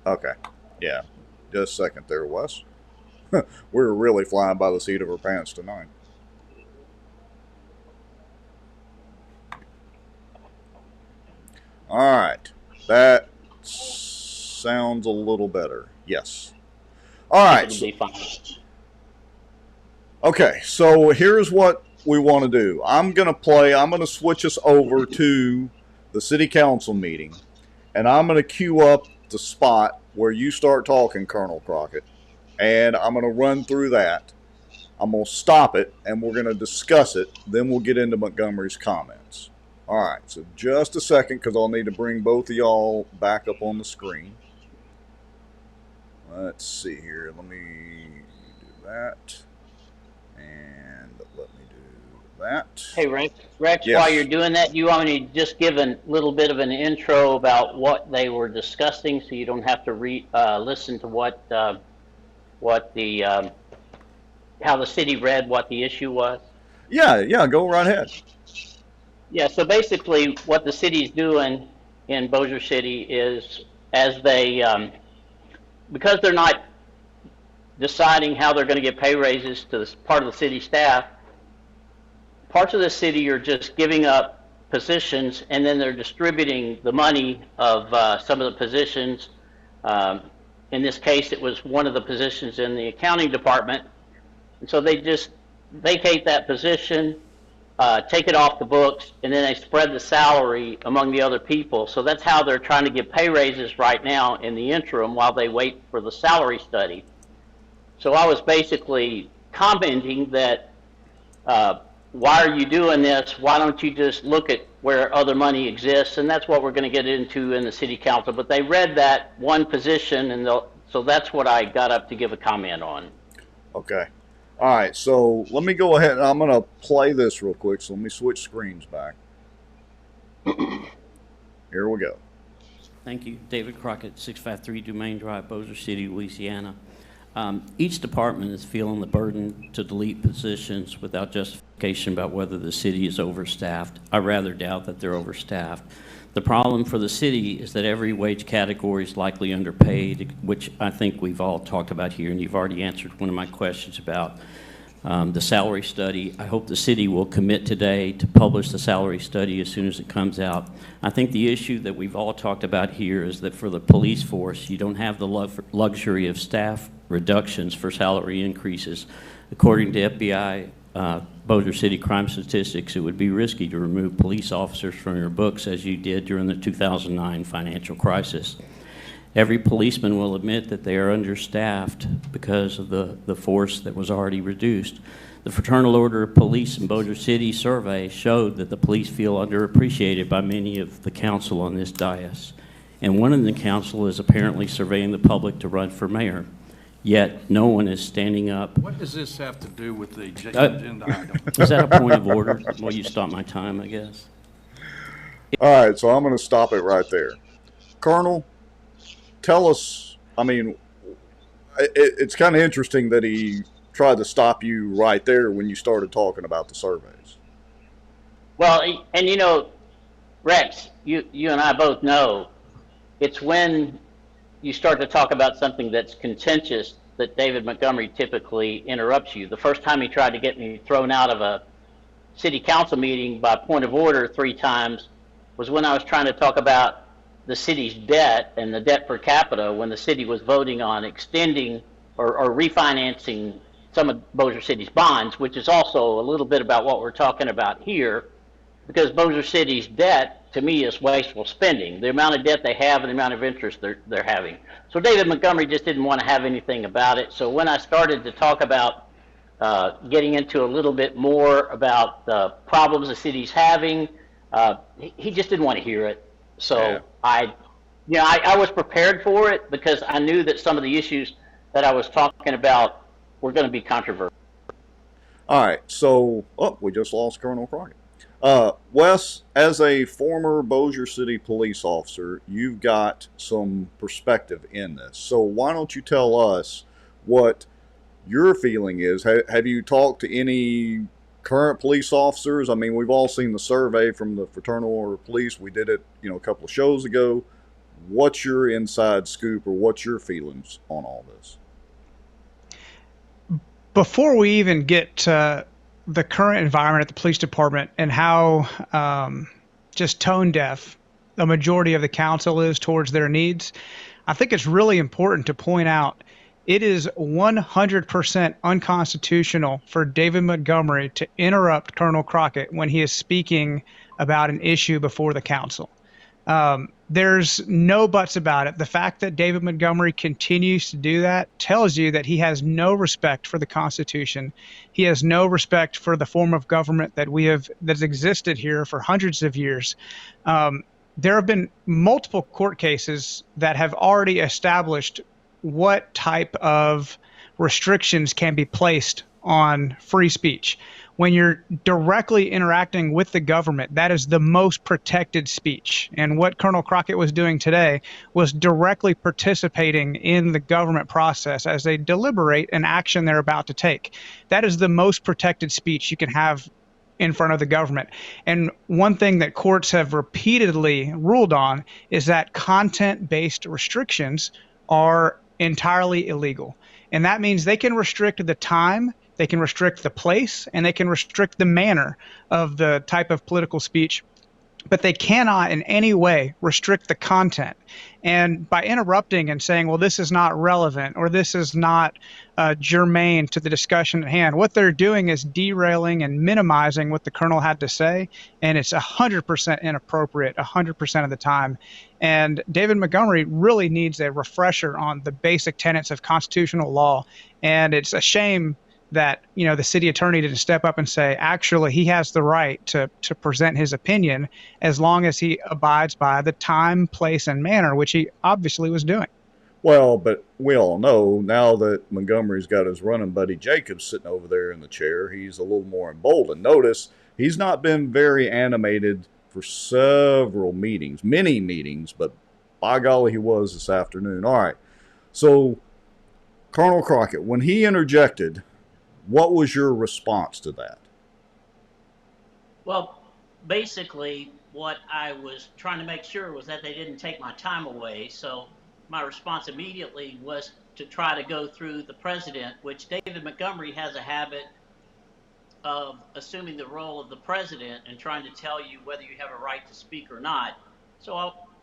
Okay, yeah. Just a second there, Wes. We're really flying by the seat of our pants tonight. All right, that sounds a little better. Yes. All right. It'll be fine. Okay, so here's what we want to do. I'm going to switch us over to the city council meeting, and I'm going to queue up the spot where you start talking, Colonel Crockett, and I'm going to run through that. I'm going to stop it, and we're going to discuss it. Then we'll get into Montgomery's comments. All right, so just a second, because I'll need to bring both of y'all back up on the screen. Let's see here. Let me do that. And let me do that. Hey, Rex, Yes. while you're doing that, you want me to just give a little bit of an intro about what they were discussing, so you don't have to listen to what the how the city read what the issue was? Yeah, go right ahead. Yeah, so basically what the city's doing in Bossier City is, as they, because they're not deciding how they're going to give pay raises to this part of the city staff, parts of the city are just giving up positions, and then they're distributing the money of some of the positions. In this case, it was one of the positions in the accounting department. And so they just vacate that position, take it off the books, and then they spread the salary among the other people. So that's how they're trying to give pay raises right now in the interim while they wait for the salary study. So I was basically commenting that, why are you doing this? Why don't you just look at where other money exists? And that's what we're going to get into in the city council. But they read that one position, and so that's what I got up to give a comment on. Okay. All right, so let me go ahead and I'm going to play this real quick. So let me switch screens back. Here we go. Thank you. David Crockett, 653 Dumaine Drive, Bossier City, Louisiana. Each department is feeling the burden to delete positions without justification about whether the city is overstaffed. I rather doubt that they're overstaffed. The problem for the city is that every wage category is likely underpaid, which I think we've all talked about here, and you've already answered one of my questions about the salary study. I hope the city will commit today to publish the salary study as soon as it comes out. I think the issue that we've all talked about here is that for the police force, you don't have the luxury of staff reductions for salary increases. According to FBI Bossier City crime statistics, it would be risky to remove police officers from your books as you did during the 2009 financial crisis. Every policeman will admit that they are understaffed because of the force that was already reduced. The Fraternal Order of Police in Bossier City survey showed that the police feel underappreciated by many of the council on this dais. And one in the council is apparently surveying the public to run for mayor. Yet no one is standing up. What does this have to do with the agenda item? Is that a point of order? Well, you stop my time, I guess. All right, so I'm going to stop it right there. Colonel, tell us, I mean, it's kind of interesting that he tried to stop you right there when you started talking about the surveys. Well, and you know, Rex, you and I both know it's when you start to talk about something that's contentious that David Montgomery typically interrupts you. The first time he tried to get me thrown out of a city council meeting by point of order 3 times was when I was trying to talk about the city's debt and the debt per capita when the city was voting on extending or refinancing some of Bossier City's bonds, which is also a little bit about what we're talking about here, because Bossier City's debt, to me, is wasteful spending. The amount of debt they have and the amount of interest they're having. So David Montgomery just didn't want to have anything about it. So when I started to talk about getting into a little bit more about the problems the city's having, he just didn't want to hear it. So yeah. I was prepared for it because I knew that some of the issues that I was talking about were going to be controversial. All right, so we just lost Colonel Crockett. Wes, as a former Bossier City police officer, you've got some perspective in this. So why don't you tell us what your feeling is? Have you talked to any current police officers? I mean, we've all seen the survey from the Fraternal Order of Police. We did it, a couple of shows ago. What's your inside scoop, or what's your feelings on all this? Before we even get to the current environment at the police department and how just tone deaf the majority of the council is towards their needs, I think it's really important to point out it is 100% unconstitutional for David Montgomery to interrupt Colonel Crockett when he is speaking about an issue before the council. There's no buts about it. The fact that David Montgomery continues to do that tells you that he has no respect for the Constitution. He has no respect for the form of government that's existed here for hundreds of years. There have been multiple court cases that have already established what type of restrictions can be placed on free speech. when you're directly interacting with the government, that is the most protected speech. And what Colonel Crockett was doing today was directly participating in the government process as they deliberate an action they're about to take. That is the most protected speech you can have in front of the government. And one thing that courts have repeatedly ruled on is that content-based restrictions are entirely illegal. And that means they can restrict the time, they can restrict the place, and they can restrict the manner of the type of political speech, but they cannot in any way restrict the content. And by interrupting and saying, well, this is not relevant or this is not germane to the discussion at hand, what they're doing is derailing and minimizing what the colonel had to say, and it's 100% inappropriate 100% of the time. And David Montgomery really needs a refresher on the basic tenets of constitutional law, and it's a shame that, you know, the city attorney didn't step up and say, actually, he has the right to present his opinion as long as he abides by the time, place, and manner, which he obviously was doing. Well, but we all know now that Montgomery's got his running buddy Jacobs sitting over there in the chair, he's a little more emboldened. Notice he's not been very animated for several meetings, many meetings, but by golly, he was this afternoon. All right. So, Colonel Crockett, when he interjected, what was your response to that? Well, basically, what I was trying to make sure was that they didn't take my time away. So my response immediately was to try to go through the president, which David Montgomery has a habit of assuming the role of the president and trying to tell you whether you have a right to speak or not. So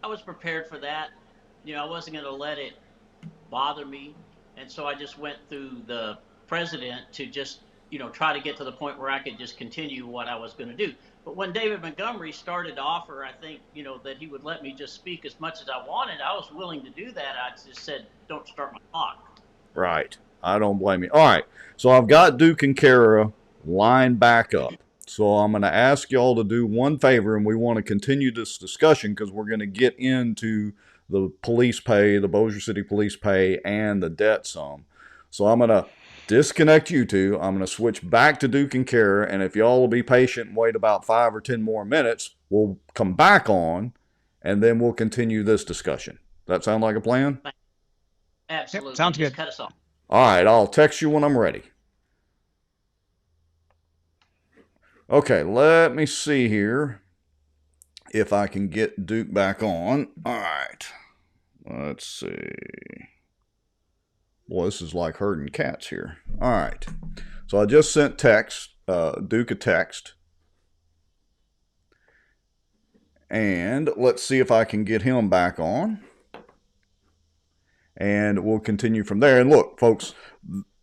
I was prepared for that. You know, I wasn't going to let it bother me. And so I just went through the president to just, you know, try to get to the point where I could just continue what I was going to do. But when David Montgomery started to offer, I think, you know, that he would let me just speak as much as I wanted, I was willing to do that. I just said, don't start my clock. Right. I don't blame you. All right. So I've got Duke and Kara lined back up. So I'm going to ask y'all to do one favor, and we want to continue this discussion because we're going to get into the police pay, the Bossier City police pay, and the debt sum. So I'm going to disconnect you two. I'm going to switch back to Duke and Kara, and if y'all will be patient and wait about 5 or 10 more minutes, we'll come back on, and then we'll continue this discussion. That sound like a plan? Absolutely. Yep, sounds good. Cut us off. All right, I'll text you when I'm ready. Okay, let me see here if I can get Duke back on. All right, let's see. Boy, this is like herding cats here. All right. So I just sent Duke a text. And let's see if I can get him back on. And we'll continue from there. And look, folks,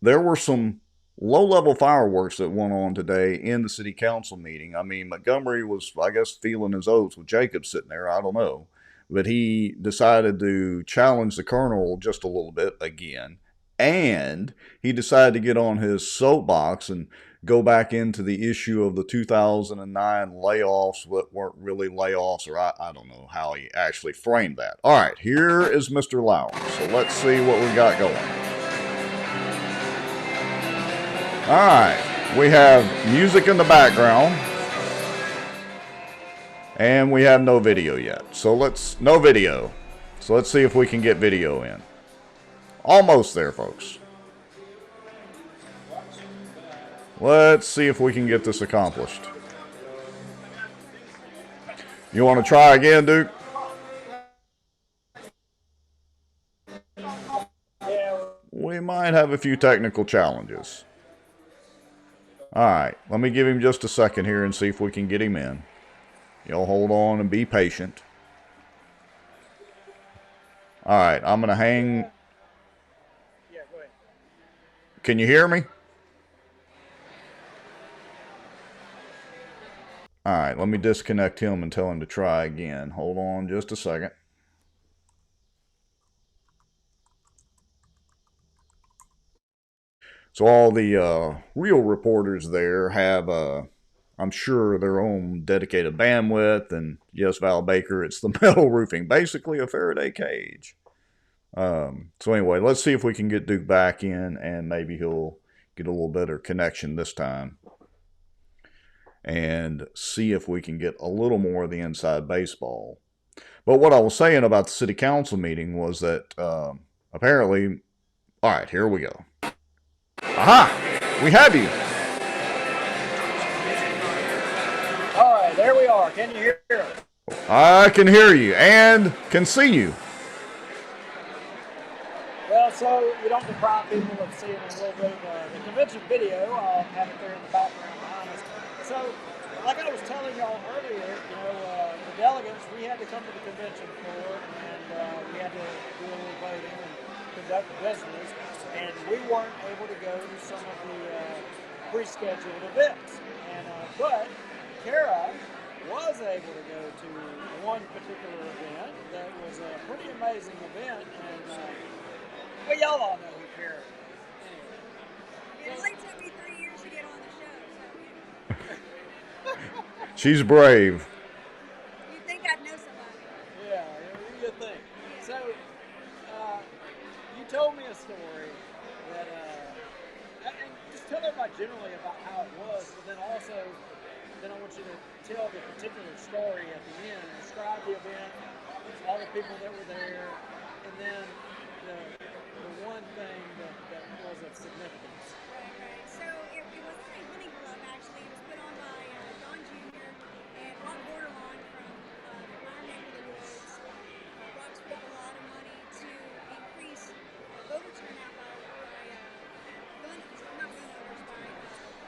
there were some low-level fireworks that went on today in the city council meeting. I mean, Montgomery was, I guess, feeling his oats with Jacob sitting there. I don't know. But he decided to challenge the colonel just a little bit again. And he decided to get on his soapbox and go back into the issue of the 2009 layoffs that weren't really layoffs, or I don't know how he actually framed that. All right, here is Mr. Lowry. So let's see what we got going. All right, we have music in the background. And we have no video yet. So no video. So let's see if we can get video in. Almost there, folks. Let's see if we can get this accomplished. You want to try again, Duke? We might have a few technical challenges. All right, let me give him just a second here and see if we can get him in. Y'all hold on and be patient. All right, I'm going to hang. Yeah, go ahead. Can you hear me? All right, let me disconnect him and tell him to try again. Hold on just a second. So all the real reporters there have, I'm sure, their own dedicated bandwidth. And yes, Val Baker, it's the metal roofing, basically a Faraday cage. So anyway, let's see if we can get Duke back in, and maybe he'll get a little better connection this time. and see if we can get a little more of the inside baseball. But what I was saying about the city council meeting was that apparently, all right, here we go. Aha! We have you. All right, there we are. Can you hear us? I can hear you and can see you. Well, so we don't deprive people of seeing a little bit of the convention video. I'll have it there in the background behind us. So, like I was telling y'all earlier, the delegates, we had to come to the convention floor, and we had to do a little voting and conduct business, and we weren't able to go to some of the pre-scheduled events. And but Kara was able to go to one particular event that was a pretty amazing event, and well, y'all all know who Kara is. Anyway. It only took me 3 years to get on the show, so. She's brave. You'd think I'd know somebody. Yeah, you think. So, you told me a story that, and just tell everybody generally about how it was, but then also, then I want you to tell the particular story at the end, describe the event, all the people that were there, and then the one thing that was of significance. Right. So it was not a hunting club, actually. It was put on by Don Jr. and Rock Borderline from my neck of the woods. Rock spent a lot of money to increase voter turnout by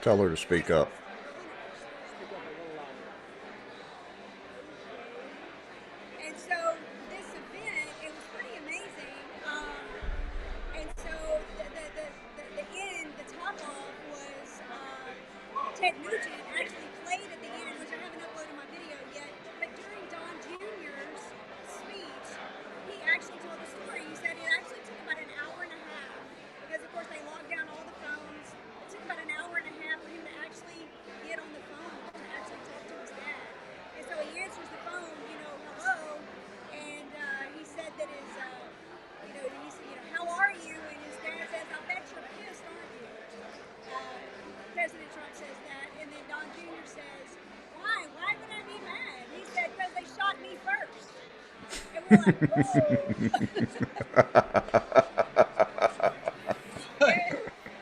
Tell her to speak up. And so this event, it was pretty amazing. And so the end, the top off was Ted Nugent actually played at the end, which I haven't uploaded my video yet. But during Don Jr.'s speech, he actually told the story. He said it actually took about an hour and a half because, of course, they locked down all the phones. It took about an hour and a half for him to actually get on the phone to actually talk to his dad. And so he answers the phone, hello, and he said that his, he said, how are you? And his dad says, I bet you're pissed, aren't you? President Trump says that, and then Don Jr. says, why? Why would I be mad? He said, because they shot me first. And we're like, whoa.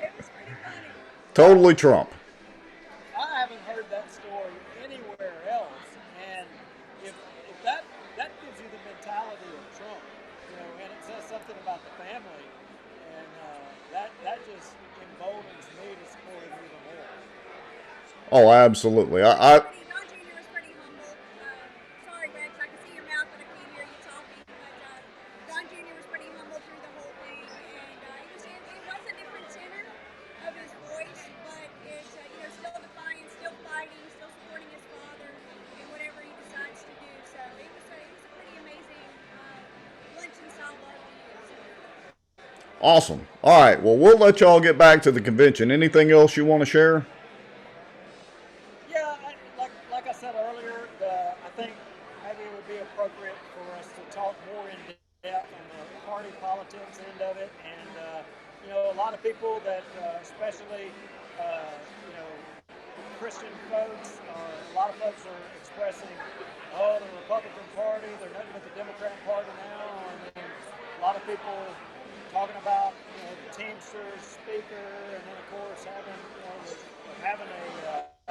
It was pretty funny. Totally Trump. I haven't heard that story anywhere else, and if that gives you the mentality of Trump, and it says something about the family, and that just emboldens me to support him even more. Oh, absolutely. Don Jr. was pretty humble. Sorry, Rex, I can see your mouth, but I can't hear you talking. But Don Jr. was pretty humble through the whole thing, and it was a different tenor of his voice, but it's still defiant, still fighting, still supporting his father and whatever he decides to do. So it was a pretty amazing lunch and sidebar video. Awesome. All right. Well, we'll let y'all get back to the convention. Anything else you want to share? Yeah, like I said earlier, I think maybe it would be appropriate for us to talk more in depth on the party politics end of it, and a lot of people that, especially Christian folks, a lot of folks are expressing, the Republican Party, they're nothing but the Democrat Party now, and then a lot of people talking about the Teamsters speaker, and then of course having a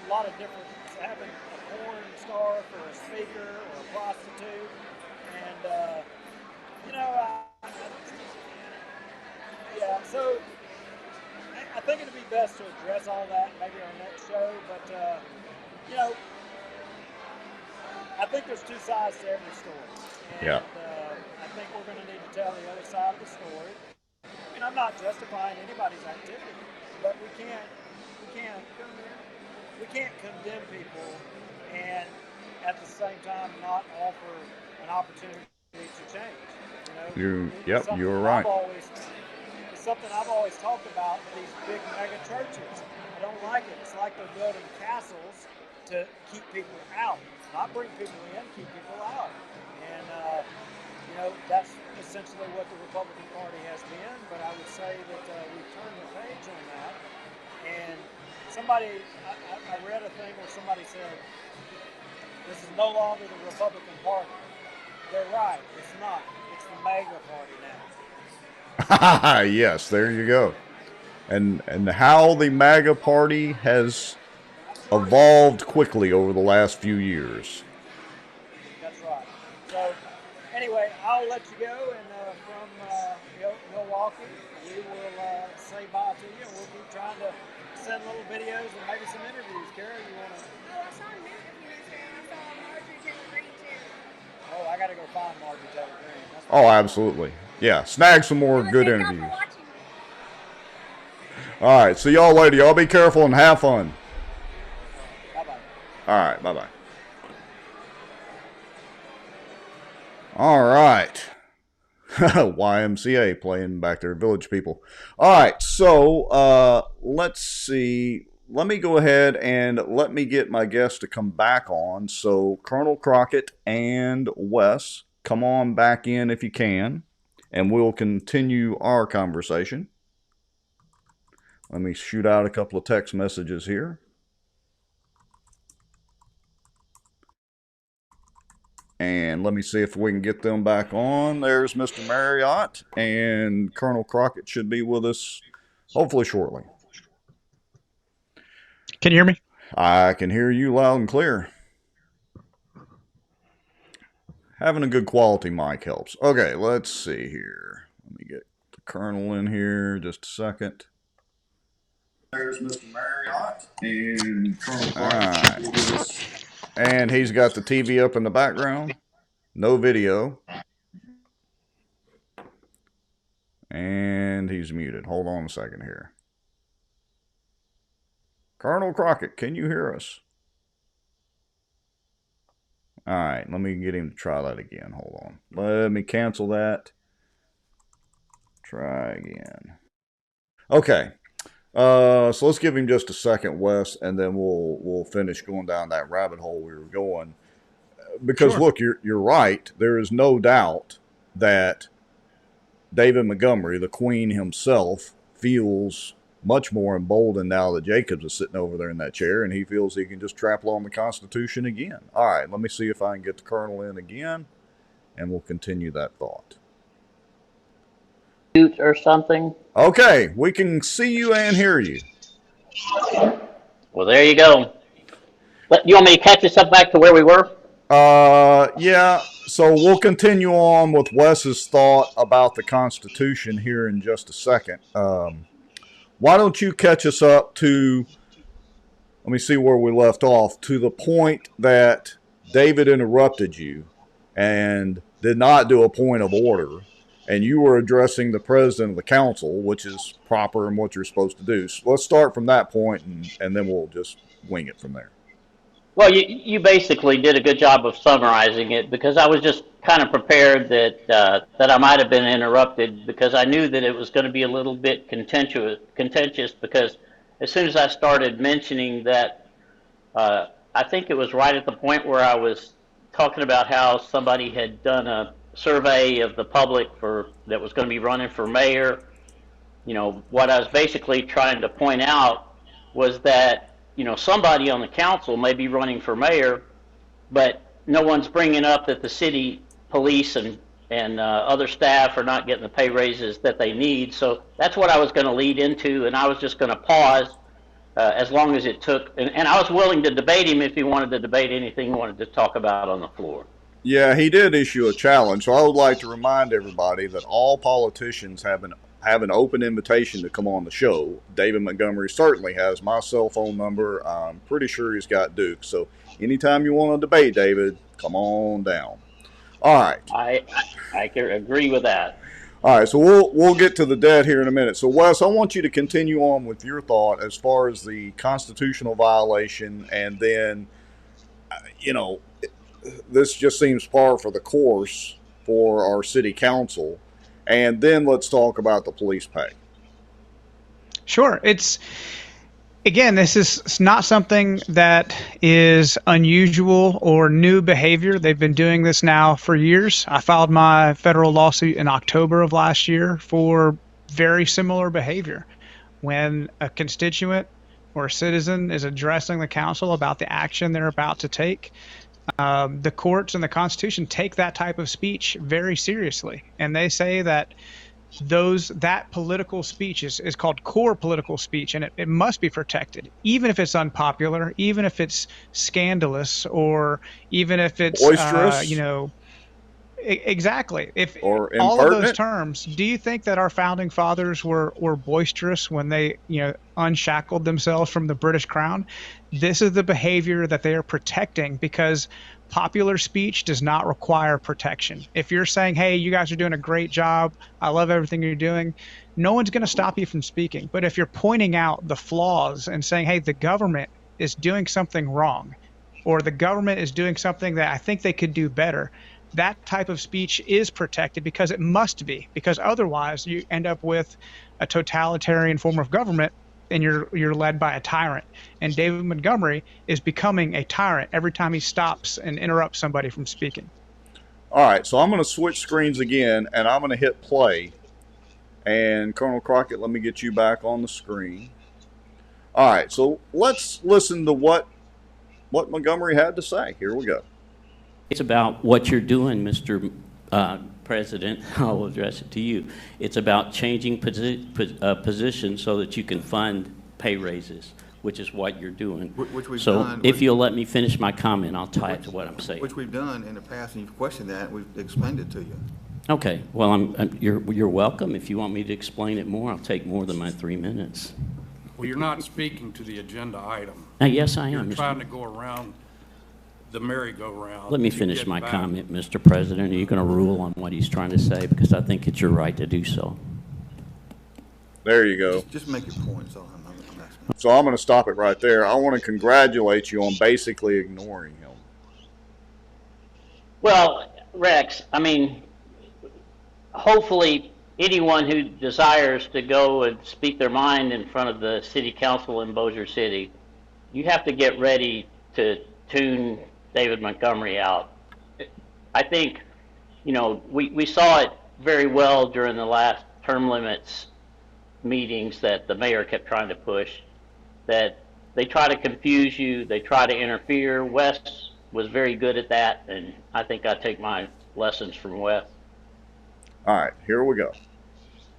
lot of different, having a porn star for a speaker or a prostitute, and so I think it'd be best to address all that maybe on our next show, but I think there's two sides to every story, and I think we're going to need to tell the other side of the story. And I'm not justifying anybody's activity, but we can't condemn people and at the same time not offer an opportunity to change. You were right. It's something I've always talked about, these big mega churches. I don't like it. It's like they're building castles to keep people out, not bring people in, keep people out. And that's essentially what the Republican Party has been, but I would say that we've turned the page on that. And I read a thing where somebody said, this is no longer the Republican Party. They're right. It's not. It's the MAGA Party now. Yes, there you go. And how the MAGA Party has evolved quickly over the last few years. That's right. So, anyway, I'll let you go, and from Milwaukee, we will say bye to you, and we'll keep trying to send little videos and maybe some interviews. Kara, you want to? Oh, I saw a news a few minutes ago, and I saw Marjorie Taylor Greene too. Oh, I got to go find Marjorie Taylor Greene. Oh, absolutely. Yeah, snag some more good interviews. All right, see y'all later. Y'all be careful and have fun. Bye-bye. All right, bye-bye. All right. YMCA playing back there, Village People. All right, so let's see. Let me go ahead and let me get my guests to come back on. So Colonel Crockett and Wes, come on back in if you can, and we'll continue our conversation. Let me shoot out a couple of text messages here. And let me see if we can get them back on. There's Mr. Marriott, and Colonel Crockett should be with us hopefully shortly. Can you hear me? I can hear you loud and clear. Having a good quality mic helps. Okay, let's see here. Let me get the Colonel in here just a second. There's Mr. Marriott, and Colonel Crockett should be with us. And he's got the TV up in the background. No video. And he's muted. Hold on a second here. Colonel Crockett, can you hear us? All right, let me get him to try that again. Hold on. Let me cancel that. Try again. Okay. So let's give him just a second, Wes, and then we'll finish going down that rabbit hole we were going. Because sure. Look, you're right. There is no doubt that David Montgomery, the Queen himself, feels much more emboldened now that Jacobs is sitting over there in that chair, and he feels he can just trample on the Constitution again. All right, let me see if I can get the Colonel in again, and we'll continue that thought. Or something. Okay, we can see you and hear you. Well, there you go. You want me to catch us up back to where we were? Yeah. So we'll continue on with Wes's thought about the Constitution here in just a second. Why don't you catch us up to, let me see where we left off, to the point that David interrupted you and did not do a point of order, and you were addressing the president of the council, which is proper and what you're supposed to do. So let's start from that point, and then we'll just wing it from there. Well, you basically did a good job of summarizing it, because I was just kind of prepared that I might have been interrupted, because I knew that it was going to be a little bit contentious, because as soon as I started mentioning that, I think it was right at the point where I was talking about how somebody had done a survey of the public that was going to be running for mayor. You know, what I was basically trying to point out was that, you know, somebody on the council may be running for mayor, but no one's bringing up that the city police and other staff are not getting the pay raises that they need. So that's what I was going to lead into, and I was just going to pause as long as it took. And I was willing to debate him if he wanted to debate anything he wanted to talk about on the floor. Yeah, he did issue a challenge. So I would like to remind everybody that all politicians have an open invitation to come on the show. David Montgomery certainly has my cell phone number. I'm pretty sure he's got Duke. So anytime you want to debate, David, come on down. All right. I can agree with that. All right, so we'll get to the debt here in a minute. So Wes, I want you to continue on with your thought as far as the constitutional violation, and then, you know, this just seems par for the course for our city council. And then let's talk about the police pay. Sure. Again, this is not something that is unusual or new behavior. They've been doing this now for years. I filed my federal lawsuit in October of last year for very similar behavior. When a constituent or a citizen is addressing the council about the action they're about to take, the courts and the Constitution take that type of speech very seriously, and they say that that political speech is called core political speech, and it must be protected, even if it's unpopular, even if it's scandalous, or even if it's boisterous. Exactly. If or all of those impertinent. terms, do you think that our founding fathers were boisterous when they, unshackled themselves from the British crown? This is the behavior that they are protecting, because popular speech does not require protection. If you're saying, hey, you guys are doing a great job, I love everything you're doing, no one's going to stop you from speaking. But if you're pointing out the flaws and saying, hey, the government is doing something wrong, or the government is doing something that I think they could do better, that type of speech is protected, because it must be, because otherwise you end up with a totalitarian form of government, and you're led by a tyrant. And David Montgomery is becoming a tyrant every time he stops and interrupts somebody from speaking. All right, so I'm going to switch screens again, and I'm going to hit play. And Colonel Crockett, let me get you back on the screen. All right, so let's listen to what Montgomery had to say. Here we go. It's about what you're doing, Mr. President. I'll address it to you. It's about changing positions so that you can fund pay raises, which is what you're doing. Which we've so done. If you'll let me finish my comment, I'll tie it to what I'm saying. Which we've done in the past, and you've questioned that. We've explained it to you. Okay. Well, you're welcome. If you want me to explain it more, I'll take more than my 3 minutes. Well, you're not speaking to the agenda item. Yes, I am. You're trying to go around the merry-go-round. Let me finish my comment, Mr. President. Are you going to rule on what he's trying to say? Because I think it's your right to do so. There you go. Just make your point. That's all I'm asking. So I'm going to stop it right there. I want to congratulate you on basically ignoring him. Well, Rex, I mean, hopefully anyone who desires to go and speak their mind in front of the city council in Bossier City, you have to get ready to tune David Montgomery out. I think, we saw it very well during the last term limits meetings that the mayor kept trying to push, that they try to confuse you, they try to interfere. Wes was very good at that, and I think I take my lessons from Wes. All right, here we go.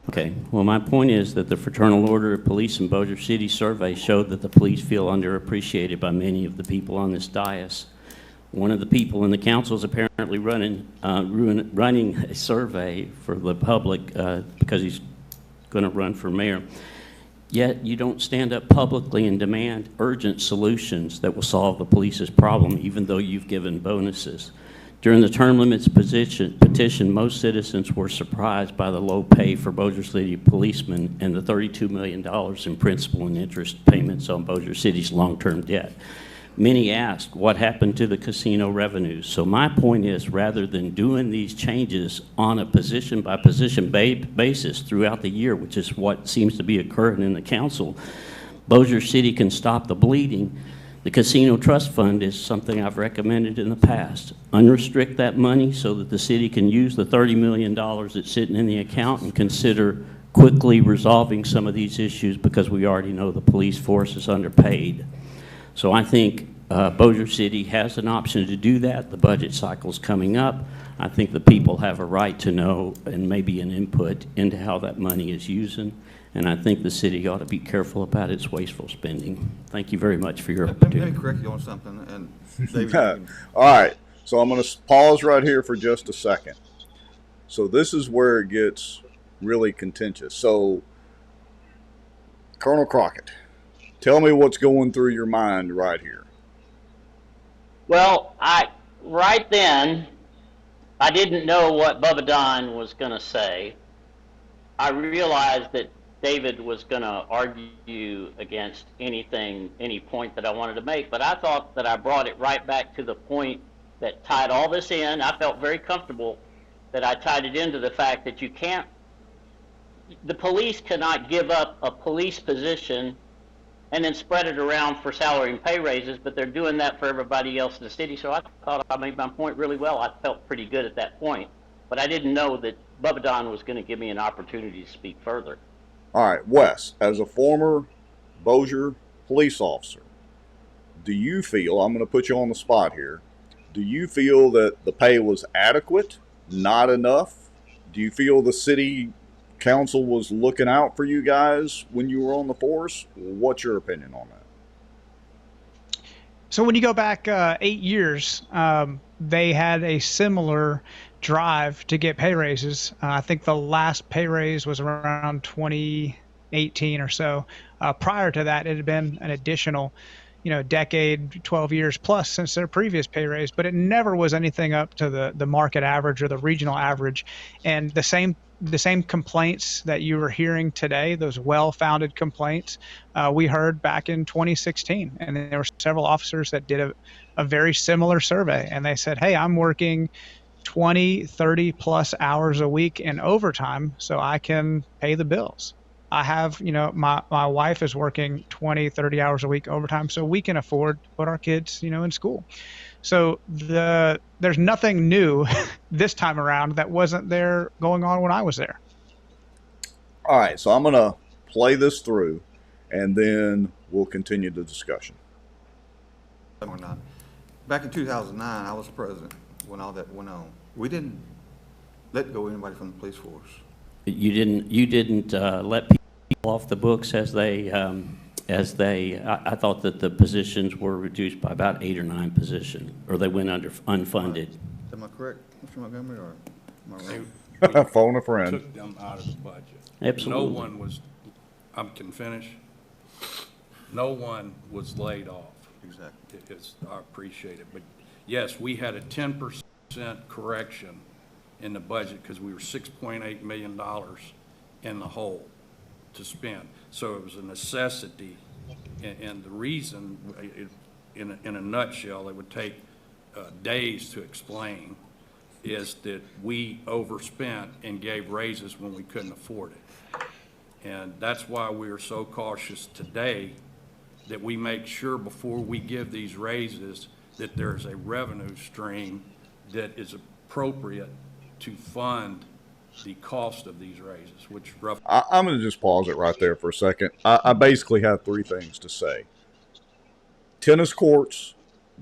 Okay. Well, my point is that the Fraternal Order of Police in Bossier City survey showed that the police feel underappreciated by many of the people on this dais. One of the people in the council is apparently running a survey for the public because he's going to run for mayor. Yet you don't stand up publicly and demand urgent solutions that will solve the police's problem, even though you've given bonuses. During the term limits petition, most citizens were surprised by the low pay for Bossier City policemen and the $32 million in principal and interest payments on Bossier City's long-term debt. Many asked what happened to the casino revenues. So my point is, rather than doing these changes on a position-by-position basis throughout the year, which is what seems to be occurring in the council, Bossier City can stop the bleeding. The Casino Trust Fund is something I've recommended in the past. Unrestrict that money so that the city can use the $30 million that's sitting in the account and consider quickly resolving some of these issues, because we already know the police force is underpaid. So I think Bossier City has an option to do that. The budget cycle's coming up. I think the people have a right to know, and maybe an input into how that money is using. And I think the city ought to be careful about its wasteful spending. Thank you very much for your opportunity. Let me correct you on something. And David, all right, so I'm going to pause right here for just a second. So this is where it gets really contentious. So, Colonel Crockett, tell me what's going through your mind right here. Well, right then, I didn't know what Bubba Don was going to say. I realized that David was going to argue against any point that I wanted to make, but I thought that I brought it right back to the point that tied all this in. I felt very comfortable that I tied it into the fact that the police cannot give up a police position and then spread it around for salary and pay raises, but they're doing that for everybody else in the city. So I thought I made my point really well. I felt pretty good at that point, but I didn't know that Bubba Don was going to give me an opportunity to speak further. All right, Wes, as a former Bossier police officer, do you feel, I'm going to put you on the spot here, do you feel that the pay was adequate, not enough? Do you feel the city council was looking out for you guys when you were on the force? What's your opinion on that? So when you go back 8 years, they had a similar drive to get pay raises. I think the last pay raise was around 2018 or so. Prior to that, it had been an additional, decade, 12 years plus since their previous pay raise, but it never was anything up to the market average or the regional average. And the same complaints that you were hearing today, those well-founded complaints, we heard back in 2016. And there were several officers that did a very similar survey. And they said, hey, I'm working 20, 30 plus hours a week in overtime so I can pay the bills. I have, my wife is working 20, 30 hours a week overtime so we can afford to put our kids, in school. So there's nothing new this time around that wasn't there going on when I was there. All right, so I'm going to play this through, and then we'll continue the discussion. Or not. Back in 2009, I was president when all that went on. We didn't let go anybody from the police force. You didn't let people off the books as they. I thought that the positions were reduced by about 8 or 9 positions, or they went under unfunded. Am I correct, Mr. Montgomery, or am I wrong? Phone a friend. Took them out of the budget. Absolutely. No one was, I can finish. No one was laid off. Exactly. I appreciate it. But yes, we had a 10% correction in the budget because we were $6.8 million in the hole to spend. So it was a necessity. And the reason, in a nutshell, it would take days to explain, is that we overspent and gave raises when we couldn't afford it. And that's why we are so cautious today that we make sure before we give these raises that there's a revenue stream that is appropriate to fund the cost of these raises, which roughly... I'm going to just pause it right there for a second. I basically have 3 things to say. Tennis courts,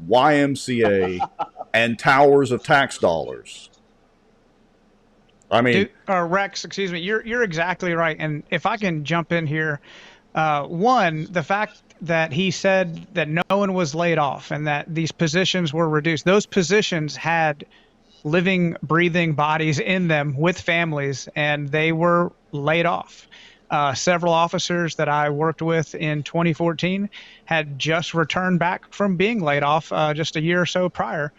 YMCA, and towers of tax dollars. I mean... Rex, excuse me, you're exactly right. And if I can jump in here, one, the fact that he said that no one was laid off and that these positions were reduced, those positions had living, breathing bodies in them with families, and they were laid off. Several officers that I worked with in 2014 had just returned back from being laid off just a year or so prior.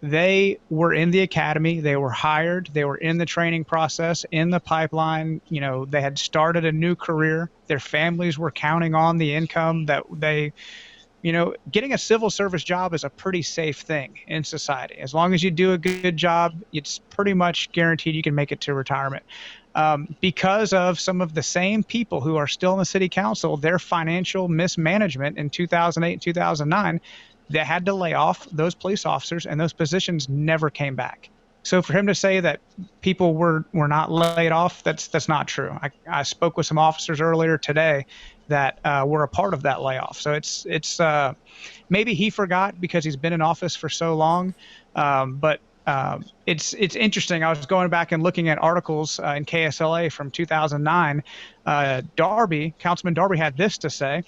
They were in the academy. They were hired. They were in the training process, in the pipeline. They had started a new career. Their families were counting on the income that they, getting a civil service job is a pretty safe thing in society. As long as you do a good job, it's pretty much guaranteed you can make it to retirement. Because of some of the same people who are still in the city council, their financial mismanagement in 2008 and 2009, they had to lay off those police officers, and those positions never came back. So for him to say that people were not laid off, that's not true. I spoke with some officers earlier today that were a part of that layoff. So it's maybe he forgot because he's been in office for so long, but it's interesting. I was going back and looking at articles in KSLA from 2009. Councilman Darby had this to say.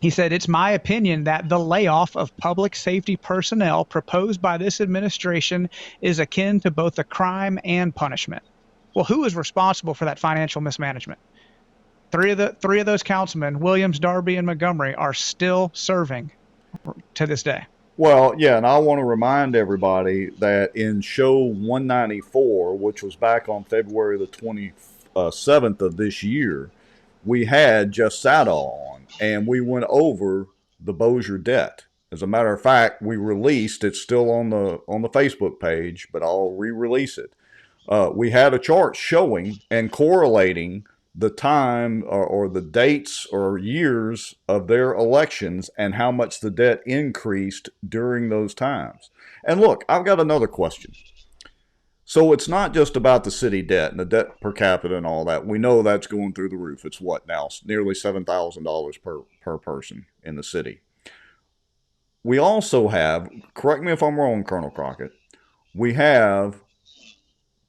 He said, "It's my opinion that the layoff of public safety personnel proposed by this administration is akin to both a crime and punishment." Well, who is responsible for that financial mismanagement? Three of those councilmen, Williams, Darby, and Montgomery, are still serving to this day. Well, yeah, and I want to remind everybody that in show 194, which was back on February the 27th of this year, we had Jeff Sadow on, and we went over the Bossier debt. As a matter of fact, we released, it's still on the Facebook page, but I'll re-release it. We had a chart showing and correlating the time or the dates or years of their elections and how much the debt increased during those times. And look, I've got another question. So it's not just about the city debt and the debt per capita and all that. We know that's going through the roof. It's what now? Nearly $7,000 per person in the city. We also have, correct me if I'm wrong, Colonel Crockett, we have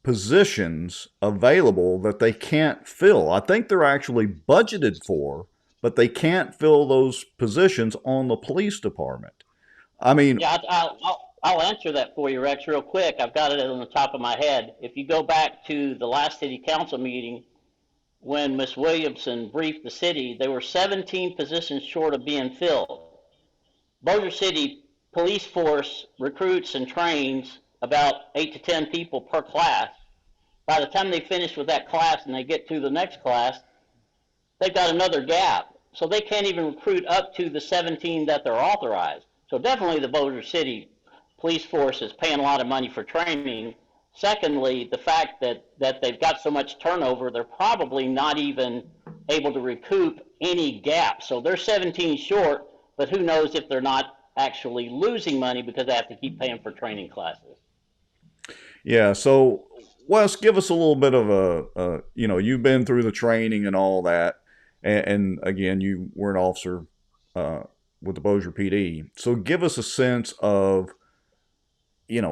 positions available that they can't fill. I think they're actually budgeted for, but they can't fill those positions on the police department. I mean, Yeah, I'll answer that for you, Rex, real quick. I've got it on the top of my head. If you go back to the last city council meeting, when Ms. Williamson briefed the city, there were 17 positions short of being filled. Bossier City police force recruits and trains about 8 to 10 people per class. By the time they finish with that class and they get to the next class, they've got another gap. So they can't even recruit up to the 17 that they're authorized. So definitely the Bossier City police force is paying a lot of money for training. Secondly, the fact that they've got so much turnover, they're probably not even able to recoup any gap. So they're 17 short, but who knows if they're not actually losing money because they have to keep paying for training classes. Yeah, so Wes, give us a little bit of you've been through the training and all that, and again, you were an officer with the Bossier PD. So give us a sense of,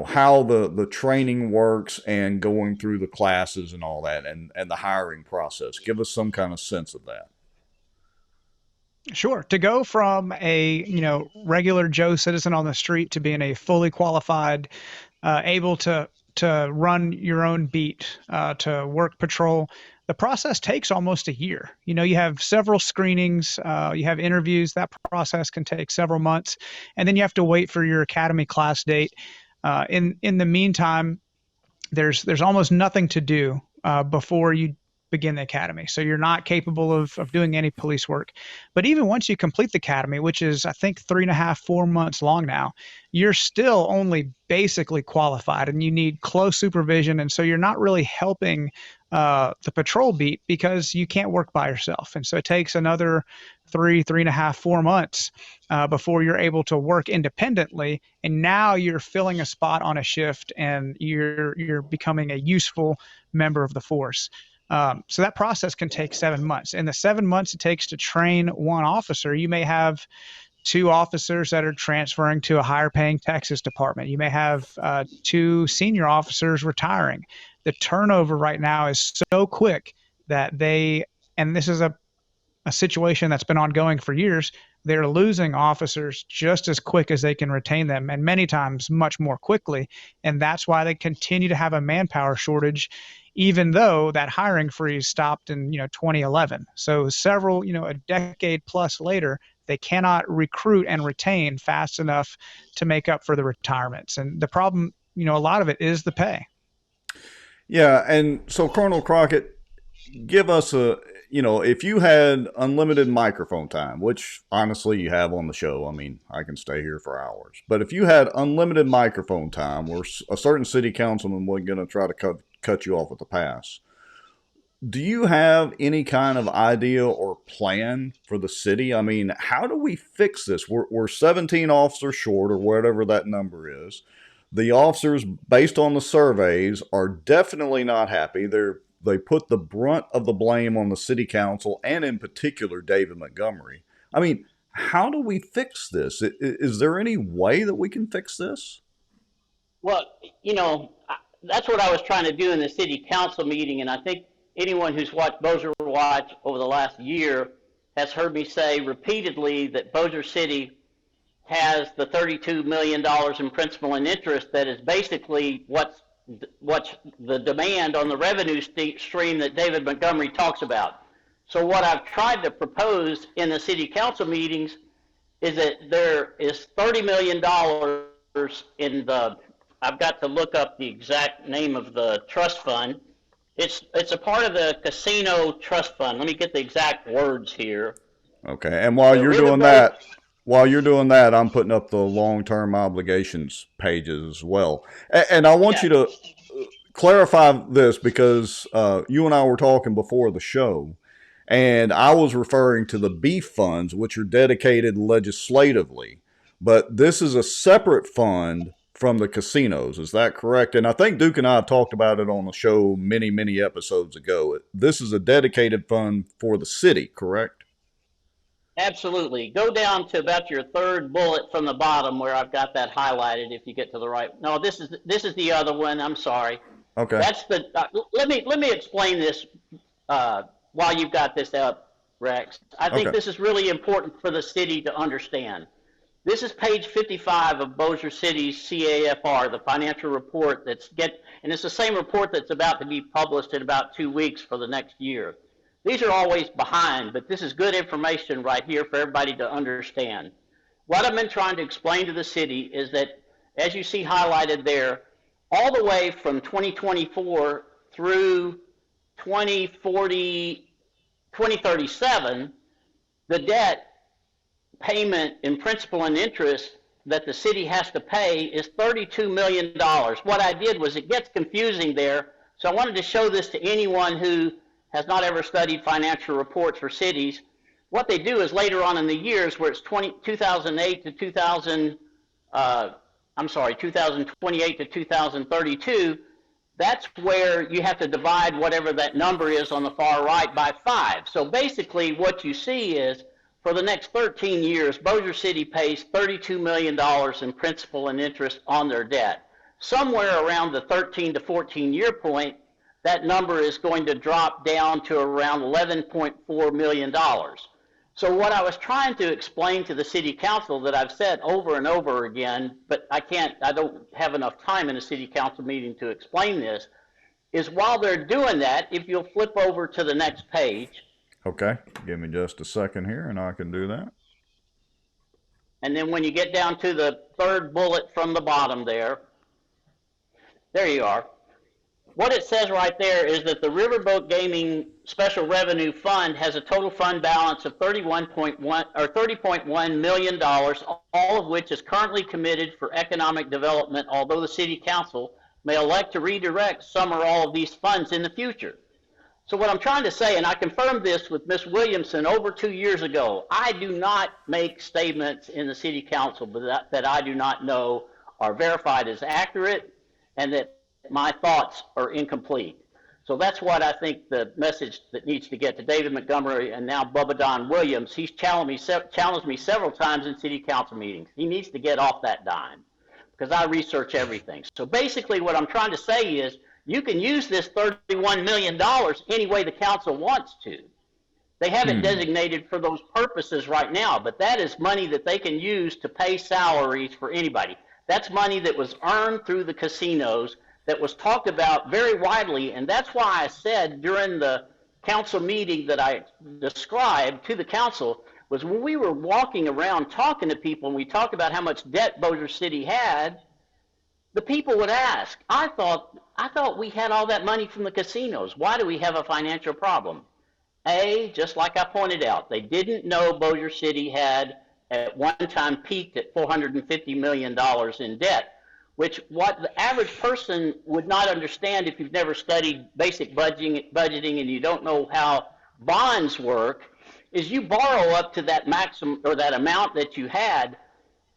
how the training works and going through the classes and all that, and the hiring process. Give us some kind of sense of that. Sure. To go from a, regular Joe citizen on the street to being a fully qualified, able to run your own beat, to work patrol, the process takes almost a year. You have several screenings, you have interviews. That process can take several months, and then you have to wait for your academy class date. In the meantime, there's almost nothing to do before you begin the academy. So you're not capable of doing any police work. But even once you complete the academy, which is, I think, 3.5, 4 months long now, you're still only basically qualified and you need close supervision. And so you're not really helping the patrol beat because you can't work by yourself. And so it takes another 3.5, 4 months before you're able to work independently. And now you're filling a spot on a shift and you're becoming a useful member of the force. So that process can take 7 months. In the 7 months it takes to train one officer, you may have 2 officers that are transferring to a higher paying Texas department. You may have 2 senior officers retiring. The turnover right now is so quick that and this is a situation that's been ongoing for years, they're losing officers just as quick as they can retain them, and many times much more quickly. And that's why they continue to have a manpower shortage, even though that hiring freeze stopped in 2011. So several, a decade plus later, they cannot recruit and retain fast enough to make up for the retirements. And the problem, a lot of it is the pay. Yeah, and so Colonel Crockett, give us if you had unlimited microphone time, which honestly you have on the show, I mean, I can stay here for hours. But if you had unlimited microphone time where a certain city councilman wasn't going to try to cut you off at the pass, do you have any kind of idea or plan for the city? I mean, how do we fix this? We're 17 officers short or whatever that number is. The officers, based on the surveys, are definitely not happy. They put the brunt of the blame on the city council and in particular David Montgomery. I mean, how do we fix this? Is there any way that we can fix this? Well, that's what I was trying to do in the city council meeting, and I think anyone who's watched Bossier Watch over the last year has heard me say repeatedly that Bossier City has the $32 million in principal and interest that is basically what's the demand on the revenue stream that David Montgomery talks about. So what I've tried to propose in the city council meetings is that there is $30 million in I've got to look up the exact name of the trust fund. It's a part of the casino trust fund. Let me get the exact words here. Okay, and while you're doing that, I'm putting up the long-term obligations pages as well. And I want you to clarify this because you and I were talking before the show, and I was referring to the beef funds, which are dedicated legislatively. But this is a separate fund from the casinos. Is that correct? And I think Duke and I talked about it on the show many, many episodes ago. This is a dedicated fund for the city, correct? Absolutely. Go down to about your third bullet from the bottom where I've got that highlighted. If you get to the right, no, this is the other one. I'm sorry. Okay. That's the. Let me explain this while you've got this up, Rex. I think this is really important for the city to understand. This is page 55 of Bossier City's CAFR, the financial report and it's the same report that's about to be published in about 2 weeks for the next year. These are always behind, but this is good information right here for everybody to understand. What I've been trying to explain to the city is that, as you see highlighted there, all the way from 2024 through 2037, the debt payment in principal and interest that the city has to pay is $32 million. What I did was, it gets confusing there, so I wanted to show this to anyone who has not ever studied financial reports for cities. What they do is later on in the years where it's 2008 to 2028 to 2032, that's where you have to divide whatever that number is on the far right by 5. So basically what you see is, for the next 13 years, Bossier City pays $32 million in principal and interest on their debt. Somewhere around the 13 to 14 year point, that number is going to drop down to around $11.4 million. So what I was trying to explain to the city council, that I've said over and over again, but I don't have enough time in a city council meeting to explain this, is while they're doing that, if you'll flip over to the next page. Okay, give me just a second here and I can do that. And then when you get down to the third bullet from the bottom there you are. What it says right there is that the Riverboat Gaming Special Revenue Fund has a total fund balance of $30.1 million, all of which is currently committed for economic development, although the city council may elect to redirect some or all of these funds in the future. So what I'm trying to say, and I confirmed this with Ms. Williamson over 2 years ago, I do not make statements in the city council that I do not know are verified as accurate, and that my thoughts are incomplete. So that's what I think the message that needs to get to David Montgomery and now Bubba Don Williams. He's challenged me several times in city council meetings. He needs to get off that dime, because I research everything. So basically what I'm trying to say is, you can use this $31 million any way the council wants to. They have it designated for those purposes right now, but that is money that they can use to pay salaries for anybody. That's money that was earned through the casinos, that was talked about very widely, and that's why I said during the council meeting that I described to the council, was when we were walking around talking to people and we talked about how much debt Bossier City had, the people would ask, I thought we had all that money from the casinos. Why do we have a financial problem? Just like I pointed out, they didn't know Bossier City had at one time peaked at $450 million in debt, which what the average person would not understand if you've never studied basic budgeting and you don't know how bonds work, is you borrow up to that maximum or that amount that you had,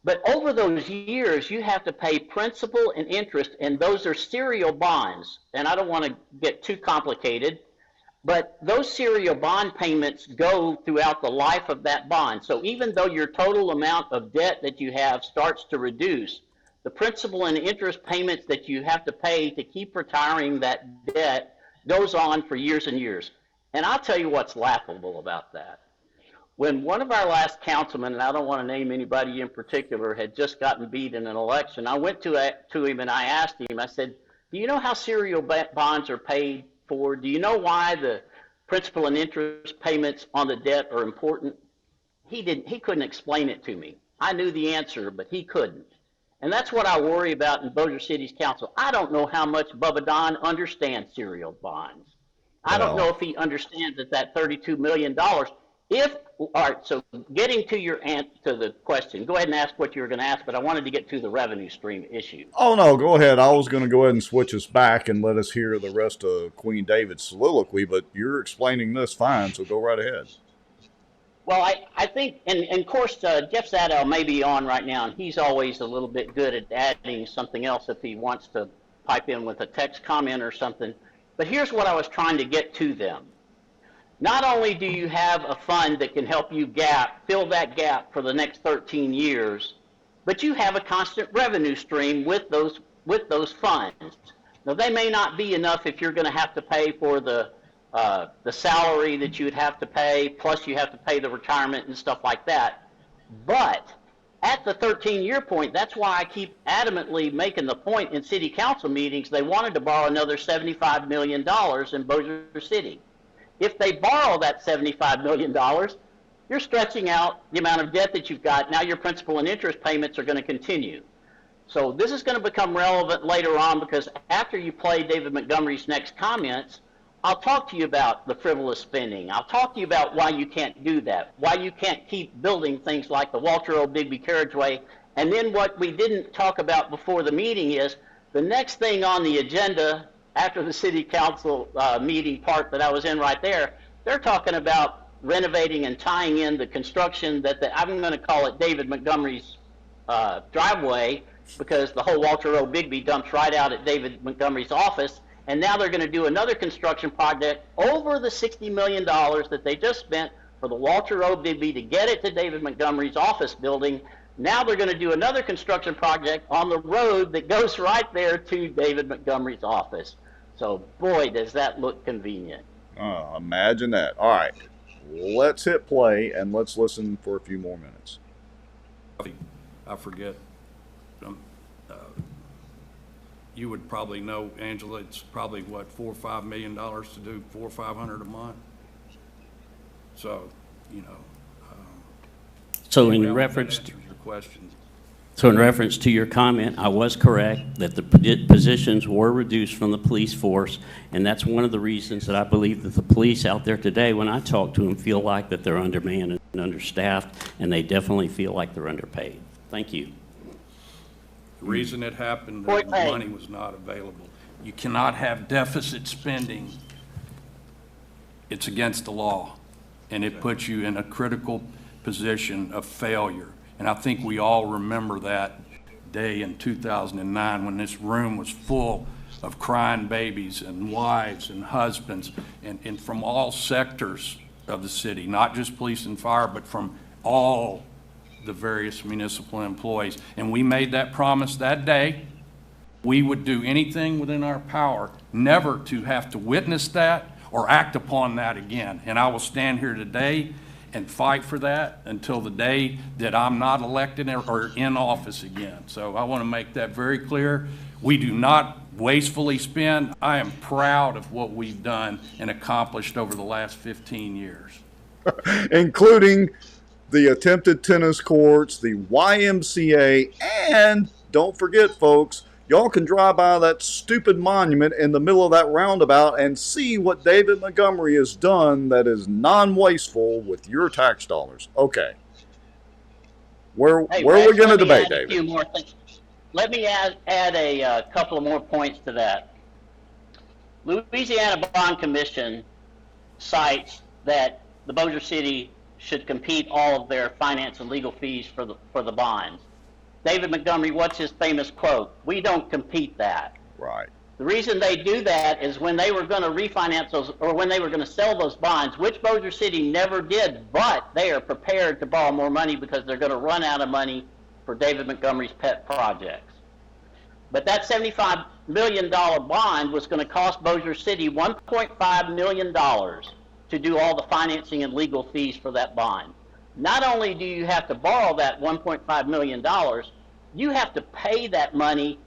but over those years you have to pay principal and interest, and those are serial bonds. And I don't want to get too complicated, but those serial bond payments go throughout the life of that bond. So even though your total amount of debt that you have starts to reduce, the principal and interest payments that you have to pay to keep retiring that debt goes on for years and years. And I'll tell you what's laughable about that. When one of our last councilmen, and I don't want to name anybody in particular, had just gotten beat in an election, I went to him and I asked him, I said, do you know how serial bonds are paid for? Do you know why the principal and interest payments on the debt are important? He couldn't explain it to me. I knew the answer, but he couldn't. And that's what I worry about in Bossier City's council. I don't know how much Bubba Don understands serial bonds. I don't know if he understands that $32 million. All right, so getting to the question, go ahead and ask what you were going to ask, but I wanted to get to the revenue stream issue. Oh, no, go ahead. I was going to go ahead and switch us back and let us hear the rest of Queen David's soliloquy, but you're explaining this fine, so go right ahead. Well, I think, and of course, Jeff Sadow may be on right now, and he's always a little bit good at adding something else if he wants to pipe in with a text comment or something. But here's what I was trying to get to them. Not only do you have a fund that can help you fill that gap for the next 13 years, but you have a constant revenue stream with those funds. Now, they may not be enough if you're going to have to pay for the salary that you would have to pay, plus you have to pay the retirement and stuff like that. But at the 13-year point, that's why I keep adamantly making the point in city council meetings, they wanted to borrow another $75 million in Bossier City. If they borrow that $75 million, you're stretching out the amount of debt that you've got. Now your principal and interest payments are going to continue. So this is going to become relevant later on, because after you play David Montgomery's next comments, I'll talk to you about the frivolous spending. I'll talk to you about why you can't do that, why you can't keep building things like the Walter O. Bigby Carriageway. And then what we didn't talk about before the meeting is the next thing on the agenda after the city council meeting part that I was in right there, they're talking about renovating and tying in the construction I'm going to call it David Montgomery's driveway, because the whole Walter O. Bigby dumps right out at David Montgomery's office. And now they're going to do another construction project over the $60 million that they just spent for the Walter O. Bigby to get it to David Montgomery's office building. Now they're going to do another construction project on the road that goes right there to David Montgomery's office. So, boy, does that look convenient. Imagine that. All right, let's hit play and let's listen for a few more minutes. I forget. You would probably know, Angela, it's probably what, $4 or $5 million to do 400 or 500 a month. So, you know. So in reference to your question. So in reference to your comment, I was correct that the positions were reduced from the police force, and that's one of the reasons that I believe that the police out there today, when I talk to them, feel like that they're undermanned and understaffed, and they definitely feel like they're underpaid. Thank you. The reason it happened, the money was not available. You cannot have deficit spending. It's against the law, and it puts you in a critical position of failure. And I think we all remember that day in 2009 when this room was full of crying babies and wives and husbands, and from all sectors of the city, not just police and fire, but from all the various municipal employees. And we made that promise that day. We would do anything within our power never to have to witness that or act upon that again. And I will stand here today and fight for that until the day that I'm not elected or in office again. So I want to make that very clear. We do not wastefully spend. I am proud of what we've done and accomplished over the last 15 years. Including the attempted tennis courts, the YMCA, and don't forget, folks, y'all can drive by that stupid monument in the middle of that roundabout and see what David Montgomery has done that is non-wasteful with your tax dollars. Okay. Where are we going to debate, David? A few more things. Let me add a couple of more points to that. Louisiana Bond Commission cites that the Bossier City should compete all of their finance and legal fees for the bonds. David Montgomery, what's his famous quote? We don't compete that. Right. The reason they do that is when they were going to refinance those, or when they were going to sell those bonds, which Bossier City never did, but they are prepared to borrow more money because they're going to run out of money for David Montgomery's pet projects. But that $75 million bond was going to cost Bossier City $1.5 million to do all the financing and legal fees for that bond. Not only do you have to borrow that $1.5 million, you have to pay that money.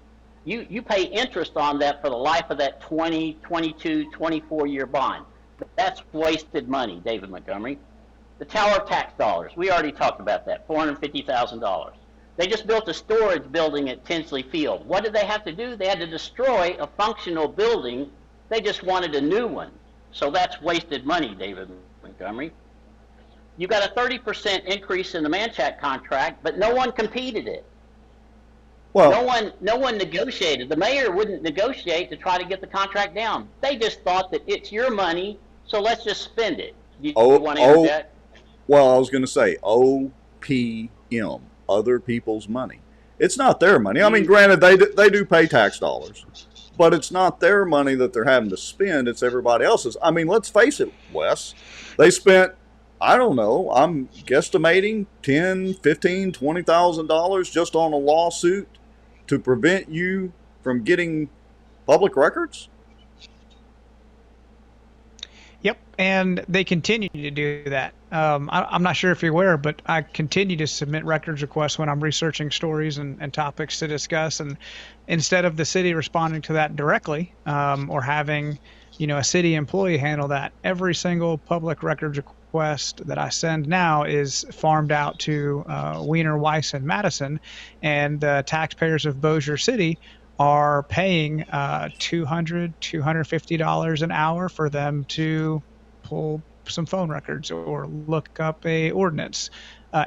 You pay interest on that for the life of that 20, 22, 24-year bond. That's wasted money, David Montgomery. The tower tax dollars, we already talked about that, $450,000. They just built a storage building at Tinsley Field. What did they have to do? They had to destroy a functional building. They just wanted a new one. So that's wasted money, David Montgomery. You got a 30% increase in the Manchac contract, but no one competed it. Well, no one negotiated. The mayor wouldn't negotiate to try to get the contract down. They just thought that it's your money, so let's just spend it. You want to interject? Well, I was going to say OPM, other people's money. It's not their money. I mean, granted, they do pay tax dollars, but it's not their money that they're having to spend. It's everybody else's. I mean, let's face it, Wes. They spent, I don't know, I'm guesstimating $10,000, $15,000, $20,000 just on a lawsuit to prevent you from getting public records. Yep, and they continue to do that. I'm not sure if you're aware, but I continue to submit records requests when I'm researching stories and topics to discuss. And instead of the city responding to that directly, or having, a city employee handle that, every single public records request that I send now is farmed out to Wiener, Weiss, and Madison, and the taxpayers of Bossier City are paying $200, $250 an hour for them to pull some phone records or look up a ordinance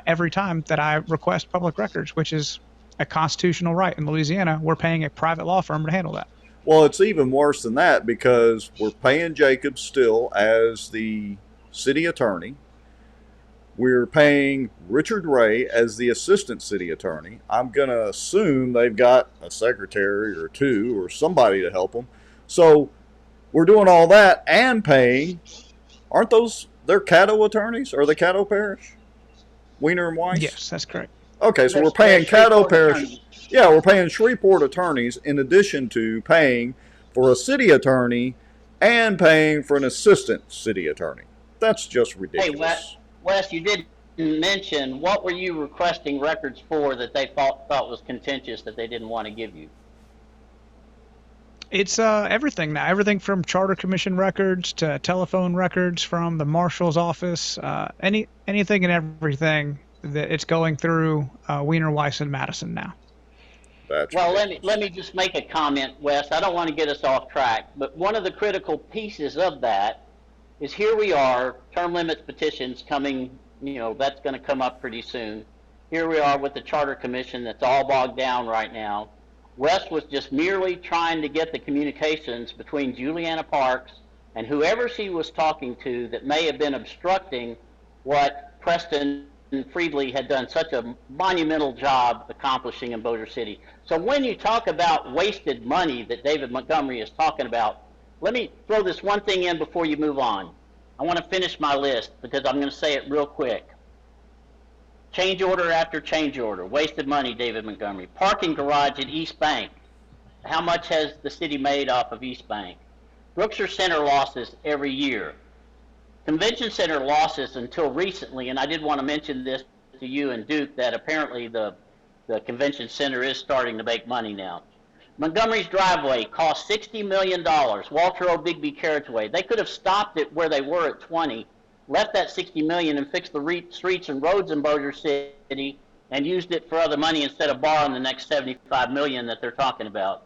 every time that I request public records, which is a constitutional right in Louisiana. We're paying a private law firm to handle that. Well, it's even worse than that because we're paying Jacob still as the city attorney. We're paying Richard Ray as the assistant city attorney. I'm going to assume they've got a secretary or two or somebody to help them. So we're doing all that and paying, aren't those, they're Caddo attorneys? Or the Caddo Parish? Wiener and Weiss? Yes, that's correct. Okay, so we're paying Caddo Parish. Yeah, we're paying Shreveport attorneys in addition to paying for a city attorney and paying for an assistant city attorney. That's just ridiculous. Hey, Wes, you didn't mention, what were you requesting records for that they thought was contentious that they didn't want to give you? It's everything now. Everything from Charter Commission records to telephone records from the marshal's office. Anything and everything that it's going through Wiener, Weiss, and Madison now. Well, let me just make a comment, Wes. I don't want to get us off track, but one of the critical pieces of that is here we are, term limits petitions coming, that's going to come up pretty soon. Here we are with the Charter Commission that's all bogged down right now. Wes was just merely trying to get the communications between Juliana Parks and whoever she was talking to that may have been obstructing what Preston Friedley had done such a monumental job accomplishing in Bossier City. So when you talk about wasted money that David Montgomery is talking about, let me throw this one thing in before you move on. I want to finish my list because I'm going to say it real quick. Change order after change order. Wasted money, David Montgomery. Parking garage at East Bank. How much has the city made off of East Bank? Brookshire Center losses every year. Convention Center losses until recently, and I did want to mention this to you and Duke, that apparently the Convention Center is starting to make money now. Montgomery's driveway cost $60 million. Walter O. Bigby carriageway. They could have stopped it where they were at 20, left that $60 million and fixed the streets and roads in Bossier City and used it for other money instead of borrowing the next $75 million that they're talking about.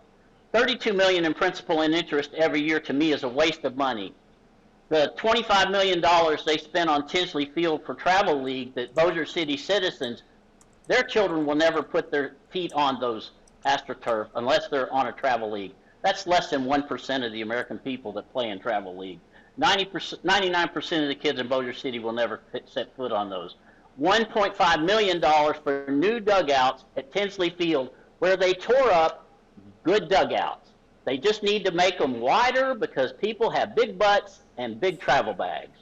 $32 million in principal and interest every year to me is a waste of money. The $25 million they spent on Tinsley Field for Travel League, that Bossier City citizens, their children will never put their feet on those AstroTurf unless they're on a travel league. That's less than 1% of the American people that play in travel league. 99% of the kids in Bossier City will never set foot on those. $1.5 million for new dugouts at Tinsley Field where they tore up good dugouts. They just need to make them wider because people have big butts and big travel bags.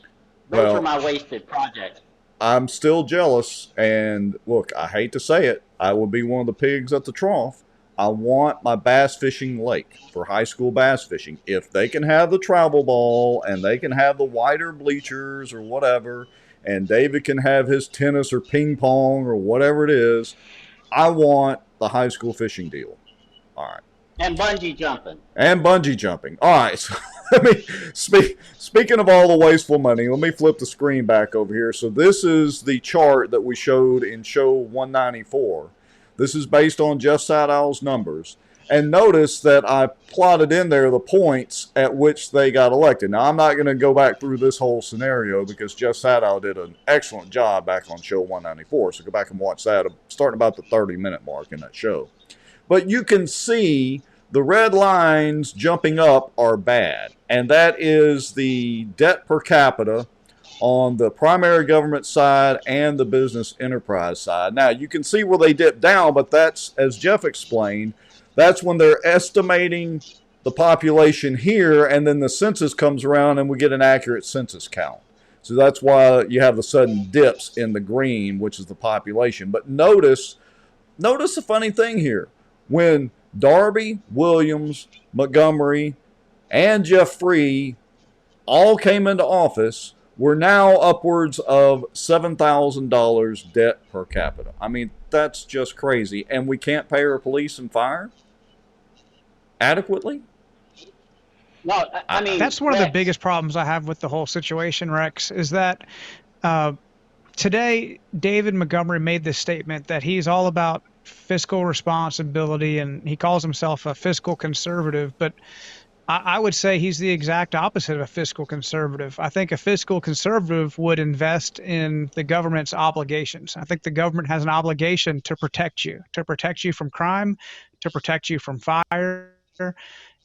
Those are my wasted projects. I'm still jealous, and look, I hate to say it, I will be one of the pigs at the trough. I want my bass fishing lake for high school bass fishing. If they can have the travel ball and they can have the wider bleachers or whatever, and David can have his tennis or ping pong or whatever it is, I want the high school fishing deal. All right. And bungee jumping. And bungee jumping. All right. So let me speaking of all the wasteful money, let me flip the screen back over here. So this is the chart that we showed in show 194. This is based on Jeff Sadow's numbers. And notice that I plotted in there the points at which they got elected. Now, I'm not going to go back through this whole scenario because Jeff Sadow did an excellent job back on show 194. So go back and watch that, starting about the 30-minute mark in that show. But you can see the red lines jumping up are bad. And that is the debt per capita on the primary government side and the business enterprise side. Now, you can see where they dip down, but that's, as Jeff explained, that's when they're estimating the population here, and then the census comes around and we get an accurate census count. So that's why you have the sudden dips in the green, which is the population. But notice a funny thing here. When Darby, Williams, Montgomery, and Jeff Free all came into office, we're now upwards of $7,000 debt per capita. I mean, that's just crazy. And we can't pay our police and fire adequately? No, I mean, that's one of the biggest problems I have with the whole situation, Rex, is that today David Montgomery made this statement that he's all about fiscal responsibility, and he calls himself a fiscal conservative, but I would say he's the exact opposite of a fiscal conservative. I think a fiscal conservative would invest in the government's obligations. I think the government has an obligation to protect you from crime, to protect you from fire,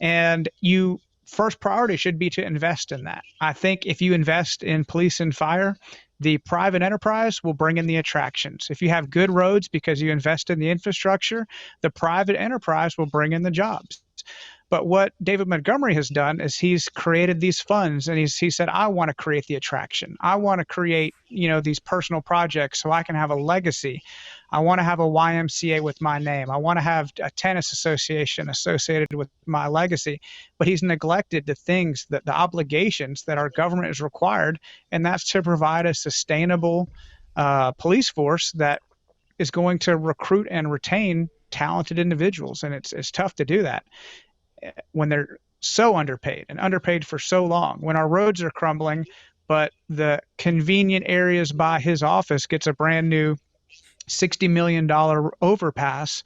and you first priority should be to invest in that. I think if you invest in police and fire, the private enterprise will bring in the attractions. If you have good roads because you invest in the infrastructure, the private enterprise will bring in the jobs. But what David Montgomery has done is he's created these funds, and he said, I want to create the attraction. I want to create, these personal projects so I can have a legacy. I want to have a YMCA with my name. I want to have a tennis association associated with my legacy. But he's neglected the things, the obligations that our government is required, and that's to provide a sustainable police force that is going to recruit and retain talented individuals. And it's tough to do that when they're so underpaid and underpaid for so long, when our roads are crumbling, but the convenient areas by his office gets a brand new $60 million overpass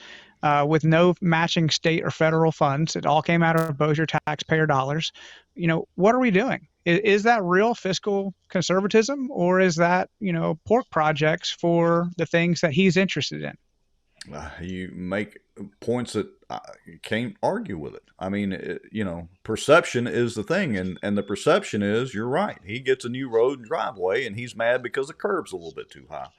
with no matching state or federal funds. It all came out of Bossier taxpayer dollars. What are we doing? Is that real fiscal conservatism, or is that, pork projects for the things that he's interested in? You make points that you can't argue with it. I mean, perception is the thing, and the perception is, you're right. He gets a new road and driveway, and he's mad because the curb's a little bit too high.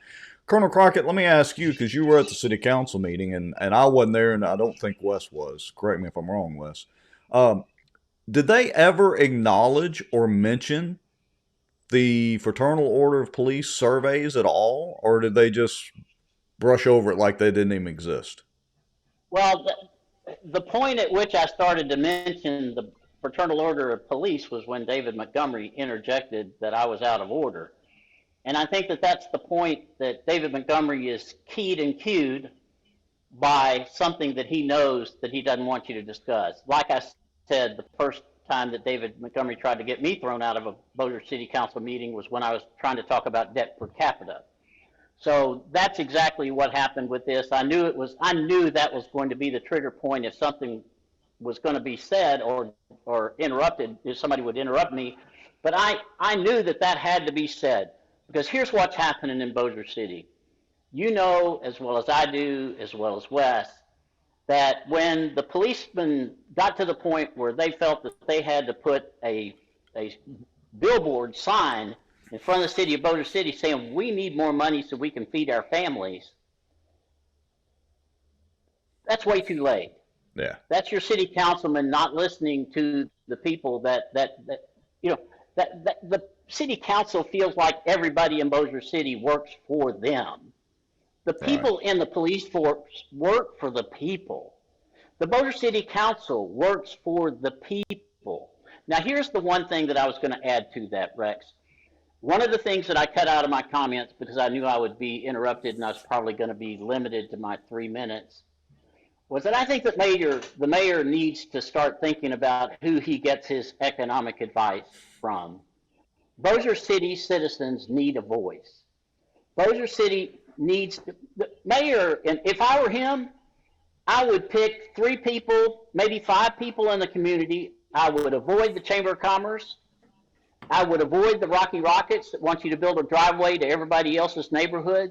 Colonel Crockett, let me ask you, because you were at the city council meeting, and I wasn't there, and I don't think Wes was. Correct me if I'm wrong, Wes. Did they ever acknowledge or mention the Fraternal Order of Police surveys at all, or did they just brush over it like they didn't even exist? Well, the point at which I started to mention the Fraternal Order of Police was when David Montgomery interjected that I was out of order. And I think that that's the point, that David Montgomery is keyed and cued by something that he knows that he doesn't want you to discuss. Like I said, the first time that David Montgomery tried to get me thrown out of a Bossier City Council meeting was when I was trying to talk about debt per capita. So that's exactly what happened with this. I knew that was going to be the trigger point if something was going to be said or interrupted, if somebody would interrupt me. But I knew that had to be said, because here's what's happening in Bossier City. You know as well as I do, as well as Wes, that when the policemen got to the point where they felt that they had to put a billboard sign in front of the city of Bossier City saying, we need more money so we can feed our families, that's way too late. Yeah. That's your city councilman not listening to the people that the city council feels like everybody in Bossier City works for them. The people in the police force work for the people. The Bossier City Council works for the people. Now, here's the one thing that I was going to add to that, Rex. One of the things that I cut out of my comments, because I knew I would be interrupted and I was probably going to be limited to my 3 minutes, was that I think that the mayor needs to start thinking about who he gets his economic advice from. Bossier City citizens need a voice. Bossier City needs the mayor, and if I were him, I would pick 3 people, maybe 5 people in the community. I would avoid the Chamber of Commerce. I would avoid the Rocky Rockets that want you to build a driveway to everybody else's neighborhood.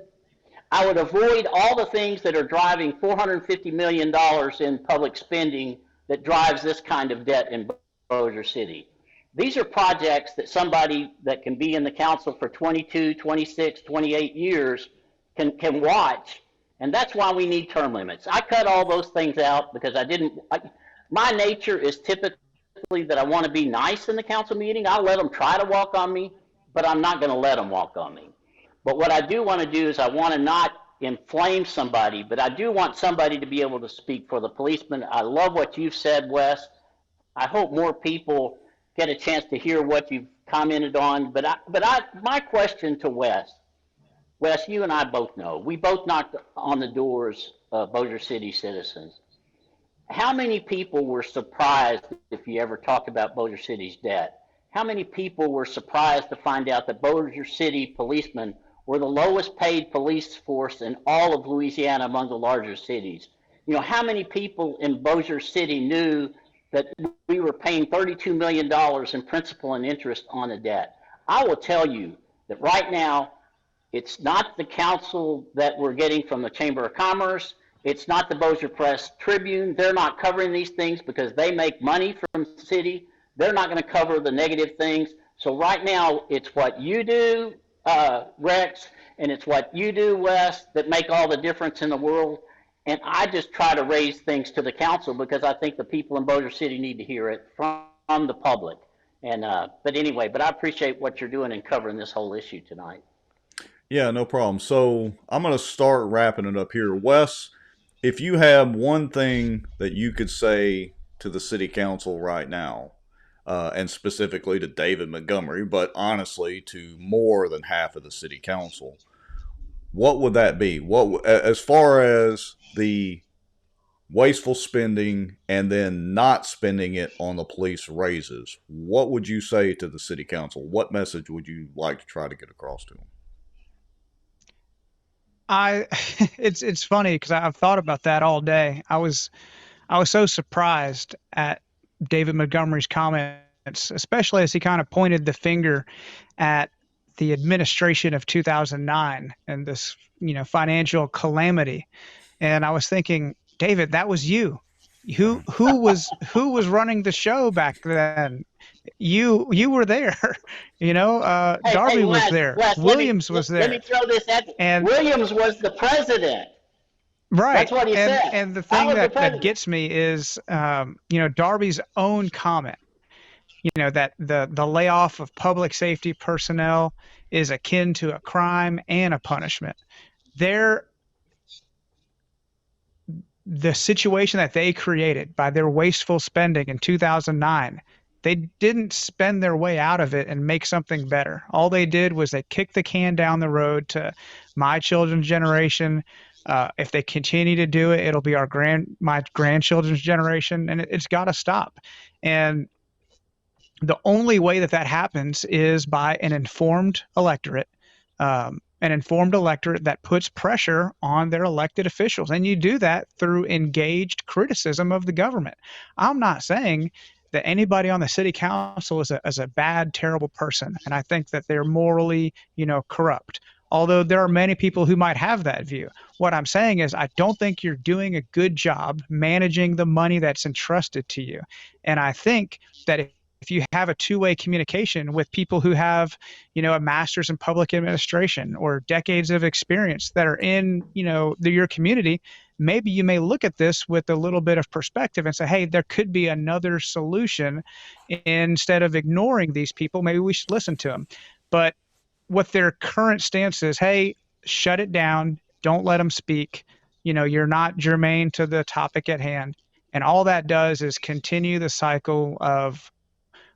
I would avoid all the things that are driving $450 million in public spending that drives this kind of debt in Bossier City. These are projects that somebody that can be in the council for 22, 26, 28 years can watch. And that's why we need term limits. I cut all those things out because my nature is typically that I want to be nice in the council meeting. I'll let them try to walk on me, but I'm not going to let them walk on me. But what I do want to do is I want to not inflame somebody, but I do want somebody to be able to speak for the policeman. I love what you've said, Wes. I hope more people get a chance to hear what you've commented on. My question to Wes, you and I both know, we both knocked on the doors of Bossier City citizens. How many people were surprised, if you ever talked about Bossier City's debt, how many people were surprised to find out that Bossier City policemen were the lowest paid police force in all of Louisiana among the larger cities? You know, how many people in Bossier City knew that we were paying $32 million in principal and interest on the debt? I will tell you that right now, it's not the council that we're getting from the Chamber of Commerce. It's not the Bossier Press Tribune. They're not covering these things because they make money from the city. They're not going to cover the negative things. So right now, it's what you do, Rex, and it's what you do, Wes, that make all the difference in the world. And I just try to raise things to the council because I think the people in Bossier City need to hear it from the public. And but I appreciate what you're doing in covering this whole issue tonight. Yeah, no problem. So I'm going to start wrapping it up here. Wes, if you have one thing that you could say to the city council right now, and specifically to David Montgomery, but honestly to more than half of the city council, what would that be? What, as far as the wasteful spending and then not spending it on the police raises, what would you say to the city council? What message would you like to try to get across to them? It's funny because I've thought about that all day. I was so surprised at David Montgomery's comments, especially as he kind of pointed the finger at the administration of 2009 and this, financial calamity. And I was thinking, David, that was you. Who was running the show back then? You were there. Darby was there. Williams was there. Let me throw this at you. And Williams was the president. Right. That's what he said. And the thing that gets me is, Darby's own comment, that the layoff of public safety personnel is akin to a crime and a punishment. The situation that they created by their wasteful spending in 2009, they didn't spend their way out of it and make something better. All they did was they kicked the can down the road to my children's generation. If they continue to do it, it'll be my grandchildren's generation, and it's got to stop. And the only way that happens is by an informed electorate, that puts pressure on their elected officials. And you do that through engaged criticism of the government. I'm not saying that anybody on the city council is a bad, terrible person. And I think that they're morally, corrupt. Although there are many people who might have that view. What I'm saying is I don't think you're doing a good job managing the money that's entrusted to you. And I think that if you have a two-way communication with people who have, a master's in public administration or decades of experience that are in, your community, maybe you may look at this with a little bit of perspective and say, hey, there could be another solution. Instead of ignoring these people, maybe we should listen to them. But what their current stance is, hey, shut it down, don't let them speak, you're not germane to the topic at hand. And all that does is continue the cycle of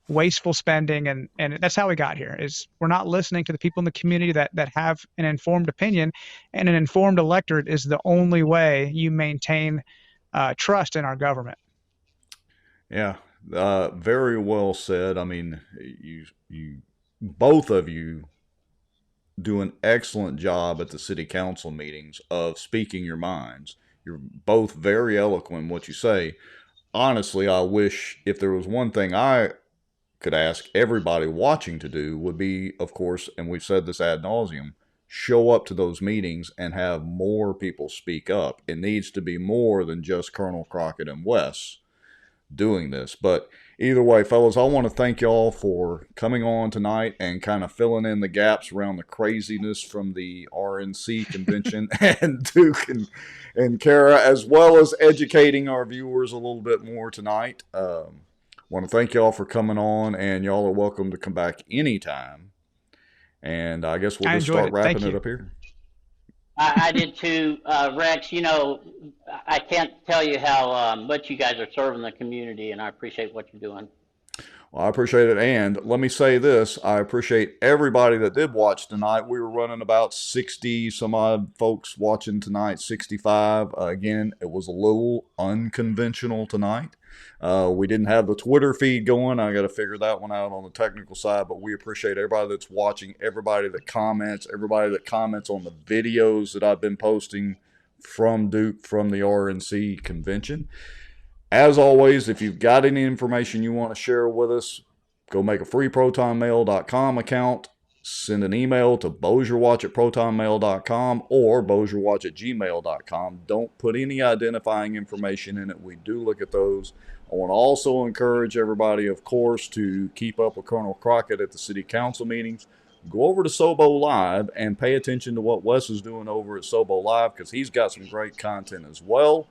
wasteful spending, and that's how we got here. Is we're not listening to the people in the community that have an informed opinion, and an informed electorate is the only way you maintain trust in our government. Yeah, very well said. I mean, you both of you do an excellent job at the city council meetings of speaking your minds. You're both very eloquent in what you say. Honestly, I wish if there was one thing I could ask everybody watching to do would be, of course, and we've said this ad nauseum, show up to those meetings and have more people speak up. It needs to be more than just Colonel Crockett and Wes doing this. But Either way, fellas, I want to thank y'all for coming on tonight and kind of filling in the gaps around the craziness from the RNC convention and Duke and Kara, as well as educating our viewers a little bit more tonight. Want to thank y'all for coming on, and y'all are welcome to come back anytime. And I guess we'll just start wrapping it up here. I did too, Rex. You know, I can't tell you how much you guys are serving the community, and I appreciate what you're doing. Well, I appreciate it. And let me say this. I appreciate everybody that did watch tonight. We were running about 60 some odd folks watching tonight, 65. Again, it was a little unconventional tonight. We didn't have the Twitter feed going. I got to figure that one out on the technical side, but we appreciate everybody that's watching, everybody that comments on the videos that I've been posting from Duke, from the RNC convention. As always, if you've got any information you want to share with us, go make a free protonmail.com account, send an email to bossierwatch@protonmail.com or bossierwatch@gmail.com. Don't put any identifying information in it. We do look at those. I want to also encourage everybody, of course, to keep up with Colonel Crockett at the city council meetings. Go over to Sobo Live and pay attention to what Wes is doing over at Sobo Live, because he's got some great content as well.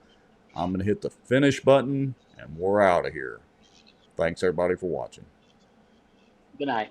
I'm going to hit the finish button, and we're out of here. Thanks, everybody, for watching. Good night.